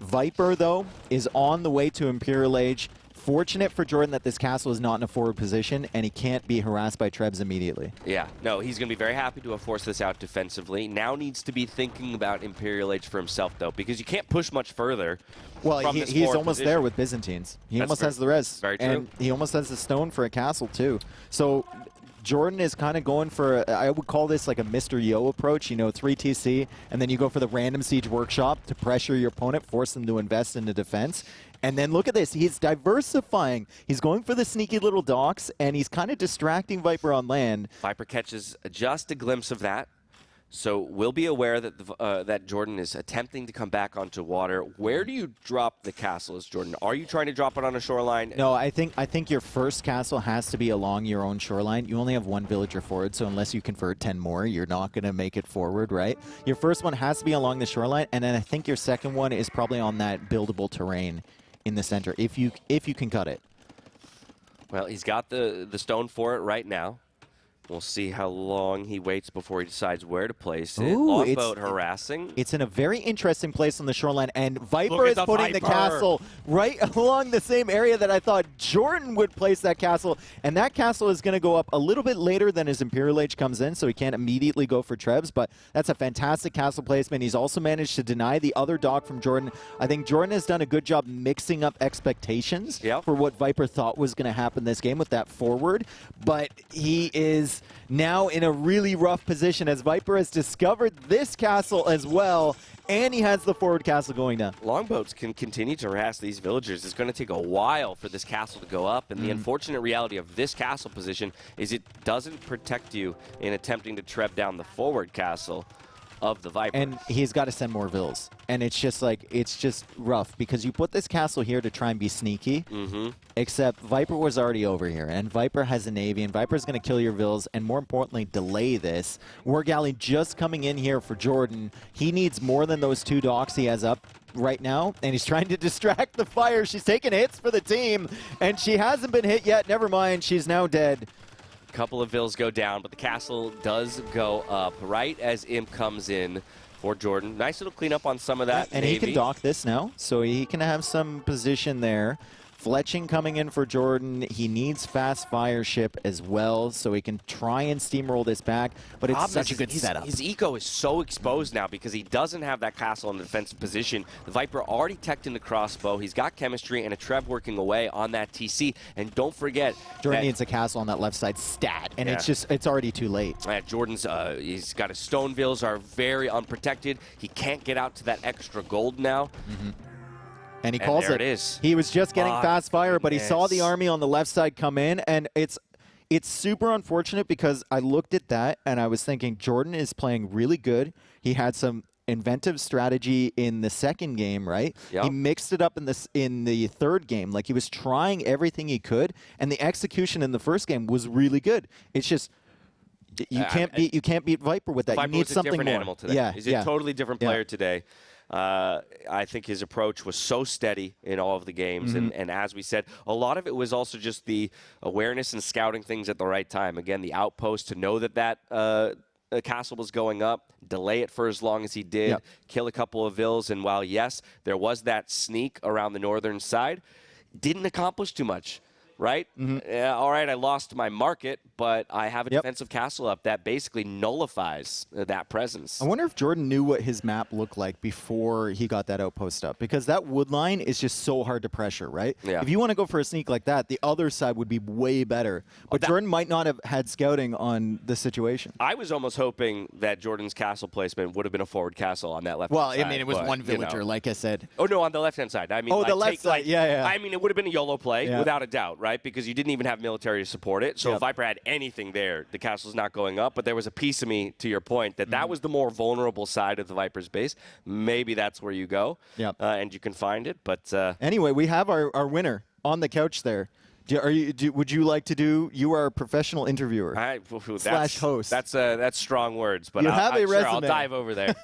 S2: Viper, though, is on the way to Imperial Age. Fortunate for JorDan that this castle is not in a forward position, and he can't be harassed by Trebs immediately. Yeah, no, he's going to be very happy to have forced this out defensively. Now needs to be thinking about Imperial Age for himself, though, because you can't push much further. Well, he's almost there with Byzantines. He almost has the res.
S1: Very true.
S2: And he almost has the stone for a castle, too. So JorDan is kind of going for, I would call this like a Mr. Yo approach, 3 TC, and then you go for the random siege workshop to pressure your opponent, force them to invest in the defense. And then look at this. He's diversifying. He's going for the sneaky little docks, and he's kind of distracting Viper on land.
S1: Viper catches just a glimpse of that. So we'll be aware that that JorDan is attempting to come back onto water. Where do you drop the castles, JorDan? Are you trying to drop it on a shoreline?
S2: No, I think your first castle has to be along your own shoreline. You only have 1 villager forward, so unless you convert 10 more, you're not going to make it forward, right? Your first one has to be along the shoreline, and then I think your second one is probably on that buildable terrain in the center, if you can cut it.
S1: Well, he's got the stone for it right now. We'll see how long he waits before he decides where to place it. Longboat harassing.
S2: It's in a very interesting place on the shoreline, and Viper is putting the castle right along the same area that I thought JorDan would place that castle, and that castle is going to go up a little bit later than his Imperial Age comes in, so he can't immediately go for Trebs, but that's a fantastic castle placement. He's also managed to deny the other dock from JorDan. I think JorDan has done a good job mixing up expectations for what Viper thought was going to happen this game with that forward, but he is now in a really rough position as Viper has discovered this castle as well, and he has the forward castle going down.
S1: Longboats can continue to harass these villagers. It's going to take a while for this castle to go up, and the unfortunate reality of this castle position is it doesn't protect you in attempting to treb down the forward castle of the Viper.
S2: And he's got to send more vills. And it's just rough because you put this castle here to try and be sneaky, except Viper was already over here, and Viper has a navy, and Viper's going to kill your vills, and more importantly, delay this. War Galley just coming in here for JorDan. He needs more than those 2 docks he has up right now, and he's trying to distract the fire. She's taking hits for the team, and she hasn't been hit yet. Never mind, she's now dead.
S1: Couple of vills go down, but the castle does go up right as Imp comes in for JorDan. Nice little cleanup on some of that.
S2: And he can dock this now, so he can have some position there. Fletching coming in for JorDan. He needs fast fire ship as well, so he can try and steamroll this back, but it's such a good setup.
S1: His eco is so exposed now because he doesn't have that castle in the defensive position. The Viper already teched in the crossbow. He's got chemistry and a Trev working away on that TC. And don't forget,
S2: JorDan needs a castle on that left side stat, and it's already too late.
S1: JorDan's, he's got his Stonevilles are very unprotected. He can't get out to that extra gold now.
S2: And he calls
S1: it. Is.
S2: He was just getting fast fire, but he saw the army on the left side come in, and it's super unfortunate because I looked at that and I was thinking JorDan is playing really good. He had some inventive strategy in the second game, right?
S1: Yep.
S2: He mixed it up in the third game. Like, he was trying everything he could, and the execution in the first game was really good. It's just you can't beat Viper with that.
S1: Viper
S2: you need
S1: was
S2: something
S1: a different
S2: more.
S1: animal today.
S2: Yeah,
S1: he's a totally different player today. I think his approach was so steady in all of the games. And as we said, a lot of it was also just the awareness and scouting things at the right time. Again, the outpost to know that castle was going up, delay it for as long as he did, kill a couple of Villes. And while, yes, there was that sneak around the northern side, didn't accomplish too much. Right? All right, I lost my market, but I have a defensive castle up that basically nullifies that presence.
S2: I wonder if JorDan knew what his map looked like before he got that outpost up, because that wood line is just so hard to pressure, right?
S1: Yeah.
S2: If you want to go for a sneak like that, the other side would be way better. But JorDan might not have had scouting on the situation.
S1: I was almost hoping that JorDan's castle placement would have been a forward castle on that left
S2: Well,
S1: side.
S2: I mean, it was one villager, like I said.
S1: Oh, no, on the left-hand side. I mean,
S2: the left side,
S1: I mean, it would have been a YOLO play, without a doubt, right? Because you didn't even have military to support it. So if Viper had anything there, the castle's not going up. But there was a piece of me, to your point, that was the more vulnerable side of the Viper's base. Maybe that's where you go, and you can find it. But
S2: anyway, we have our winner on the couch there. Would you like to do? You are a professional interviewer slash host.
S1: That's strong words, but
S2: you have a resume.
S1: Sure, I'll dive over there.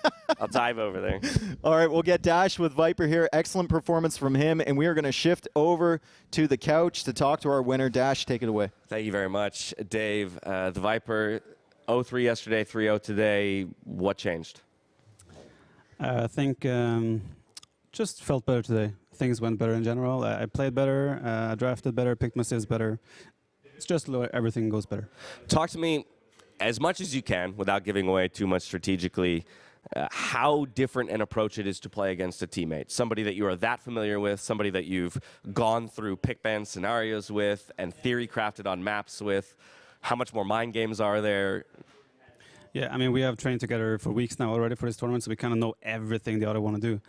S1: I'll dive over there.
S2: All right, we'll get Dash with Viper here. Excellent performance from him, and we are going to shift over to the couch to talk to our winner. Dash, take it away.
S1: Thank you very much, Dave. The Viper, 0-3 yesterday, 3-0 today. What changed?
S3: I think just felt better today. Things went better in general. I played better, drafted better, picked my civs better. It's just everything goes better.
S1: Talk to me as much as you can without giving away too much strategically. How different an approach it is to play against a teammate, somebody that you are that familiar with, somebody that you've gone through pick ban scenarios with and theory crafted on maps with. How much more mind games are there?
S3: Yeah, I mean, we have trained together for weeks now already for this tournament, so we kind of know everything the other want to do.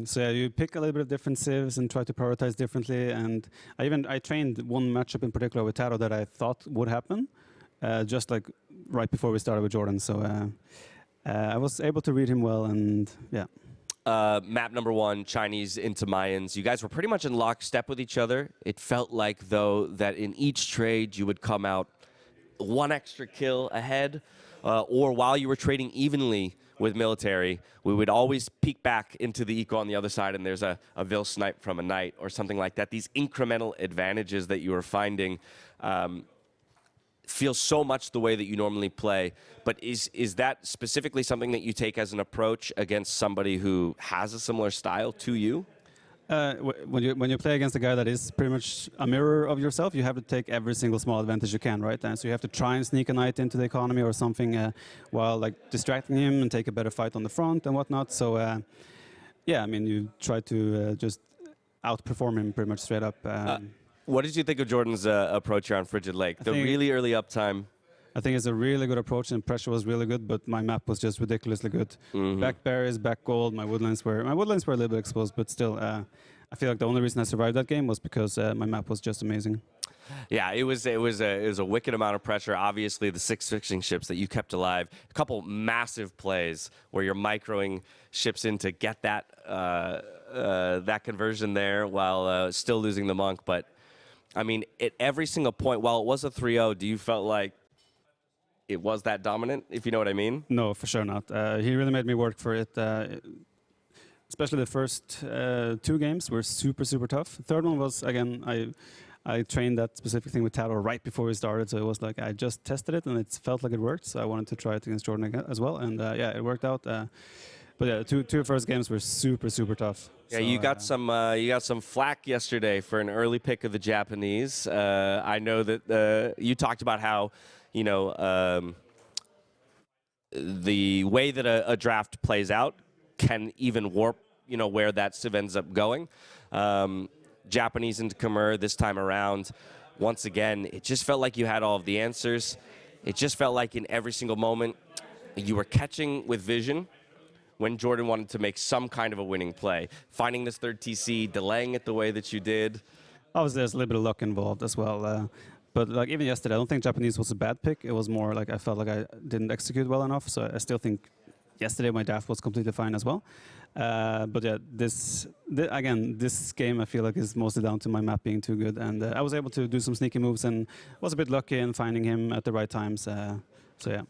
S3: So yeah, you pick a little bit of different civs and try to prioritize differently. And I trained one matchup in particular with TaToH that I thought would happen, just like right before we started with JorDan. So I was able to read him well, and yeah.
S1: Map number 1, Chinese into Mayans. You guys were pretty much in lockstep with each other. It felt like, though, that in each trade you would come out one extra kill ahead, or while you were trading evenly with military, we would always peek back into the eco on the other side, and there's a Ville snipe from a knight or something like that. These incremental advantages that you were finding feel so much the way that you normally play. But is that specifically something that you take as an approach against somebody who has a similar style to you?
S3: When you play against a guy that is pretty much a mirror of yourself, you have to take every single small advantage you can, right? And so you have to try and sneak a knight into the economy or something while like distracting him and take a better fight on the front and whatnot. So yeah, I mean, you try to just outperform him pretty much straight up.
S1: What did you think of JorDan's approach here on Frigid Lake? The really early uptime.
S3: I think it's a really good approach, and pressure was really good, but my map was just ridiculously good. Back berries, back gold. My woodlands were a little bit exposed, but still, I feel like the only reason I survived that game was because my map was just amazing.
S1: Yeah, it was a wicked amount of pressure. Obviously, the 6 fixing ships that you kept alive, a couple massive plays where you're microing ships in to get that that conversion there while still losing the monk. But I mean, at every single point, while it was a 3-0, do you felt like it was that dominant, if you know what I mean?
S3: No, for sure not. He really made me work for it. Especially the first 2 games were super, super tough. The third one was, again, I trained that specific thing with TaToH right before we started, so it was like I just tested it and it felt like it worked. So I wanted to try it against JorDan again as well, and yeah, it worked out. But yeah, two first games were super tough.
S1: Yeah,
S3: so,
S1: you got some flack yesterday for an early pick of the Japanese. I know that you talked about how, you know, the way that a draft plays out can even warp, you know, where that civ ends up going. Japanese into Khmer this time around. Once again, it just felt like you had all of the answers. It just felt like in every single moment you were catching with vision when JorDan wanted to make some kind of a winning play. Finding this third TC, delaying it the way that you did.
S3: Obviously, there's a little bit of luck involved as well. But like even yesterday, I don't think Japanese was a bad pick. It was more like I felt like I didn't execute well enough. So I still think yesterday my draft was completely fine as well. But yeah, this game I feel like is mostly down to my map being too good. And I was able to do some sneaky moves and was a bit lucky in finding him at the right times. So yeah.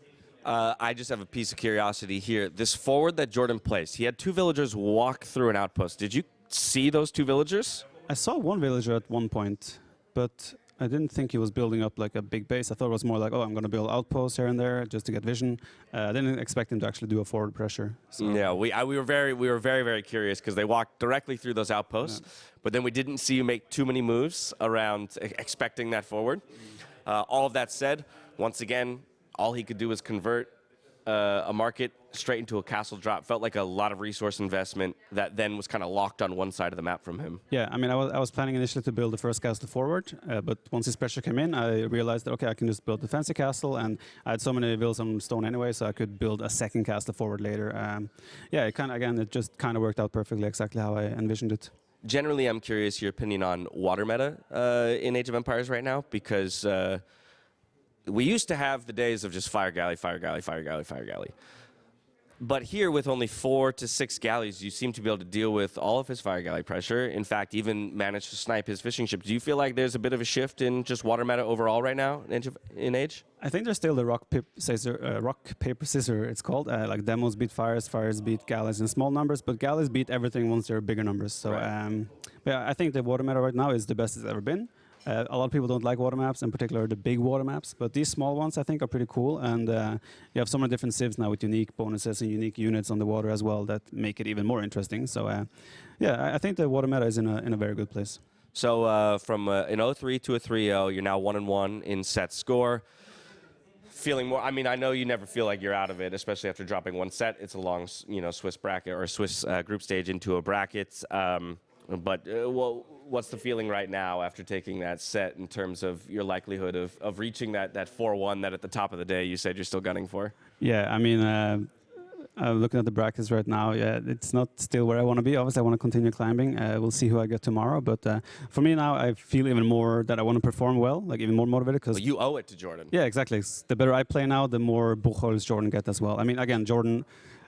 S1: I just have a piece of curiosity here. This forward that JorDan placed, he had 2 villagers walk through an outpost. Did you see those 2 villagers?
S3: I saw one villager at one point, but I didn't think he was building up like a big base. I thought it was more like, oh, I'm going to build outposts here and there just to get vision. I didn't expect him to actually do a forward pressure. So.
S1: Yeah, we were very curious because they walked directly through those outposts, but then we didn't see you make too many moves around expecting that forward. All of that said, once again, all he could do was convert a market straight into a castle drop. Felt like a lot of resource investment that then was kind of locked on one side of the map from him.
S3: Yeah, I mean, I was planning initially to build the first castle forward, but once his pressure came in, I realized that, okay, I can just build the fancy castle, and I had so many villas on stone anyway, so I could build a second castle forward later. Yeah, it just kind of worked out perfectly, exactly how I envisioned it.
S1: Generally, I'm curious your opinion on water meta in Age of Empires right now, because we used to have the days of just fire galley, fire galley, fire galley, fire galley. But here, with only 4 to 6 galleys, you seem to be able to deal with all of his fire galley pressure. In fact, even manage to snipe his fishing ship. Do you feel like there's a bit of a shift in just water meta overall right now in Age?
S3: I think there's still the rock, paper, scissor, it's called. Like demos beat fires, fires beat galleys in small numbers, but galleys beat everything once they're bigger numbers. So
S1: right.
S3: Yeah, I think the water meta right now is the best it's ever been. A lot of people don't like water maps, in particular the big water maps, but these small ones I think are pretty cool, and you have so many different civs now with unique bonuses and unique units on the water as well that make it even more interesting. So yeah, I think the water meta is in a very good place.
S1: So from an 0-3 to a 3-0, you're now 1-1 in set score. Feeling more, I mean, I know you never feel like you're out of it, especially after dropping one set. It's a long, Swiss bracket or Swiss group stage into a bracket. But what's the feeling right now after taking that set in terms of your likelihood of reaching that 4-1 that at the top of the day you said you're still gunning for?
S3: Yeah, I mean, I'm looking at the brackets right now. Yeah, it's not still where I want to be. Obviously, I want to continue climbing. We'll see who I get tomorrow. But for me now, I feel even more that I want to perform well, like even more motivated. Because
S1: you owe it to JorDan.
S3: Yeah, exactly. The better I play now, the more Buchholz JorDan get as well. I mean, again, JorDan,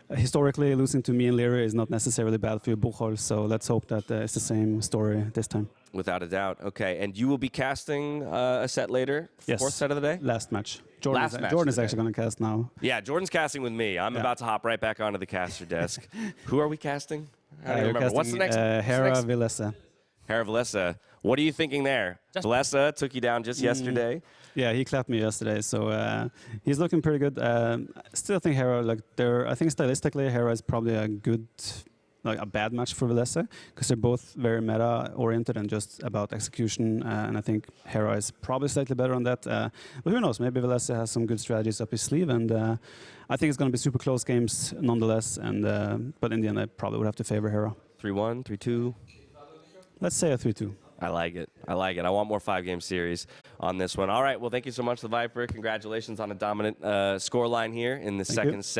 S3: historically, losing to me and Liereyy is not necessarily bad for your Buchholz, so let's hope that it's the same story this time.
S1: Without a doubt. Okay, and you will be casting a set later?
S3: Yes.
S1: 4th set of the day?
S3: Last match.
S1: JorDan
S3: is actually going to cast now.
S1: Yeah, Jordan's casting with me. I'm about to hop right back onto the caster desk. Who are we casting? I don't remember. What's the next?
S3: Hera, Villese.
S1: Hera, Villese. What are you thinking there? Villese took you down just yesterday.
S3: Yeah, he clapped me yesterday, so he's looking pretty good. Still think Hera, I think stylistically, Hera is probably a bad match for Villese, because they're both very meta-oriented and just about execution, and I think Hera is probably slightly better on that. But who knows, maybe Villese has some good strategies up his sleeve, and I think it's going to be super close games nonetheless, and but in the end, I probably would have to favor Hera.
S1: 3-1, 3-2?
S3: Let's say a 3-2.
S1: I like it. I like it. I want more 5-game series on this one. All right. Well, thank you so much, TheViper. Congratulations on a dominant scoreline here in the second set.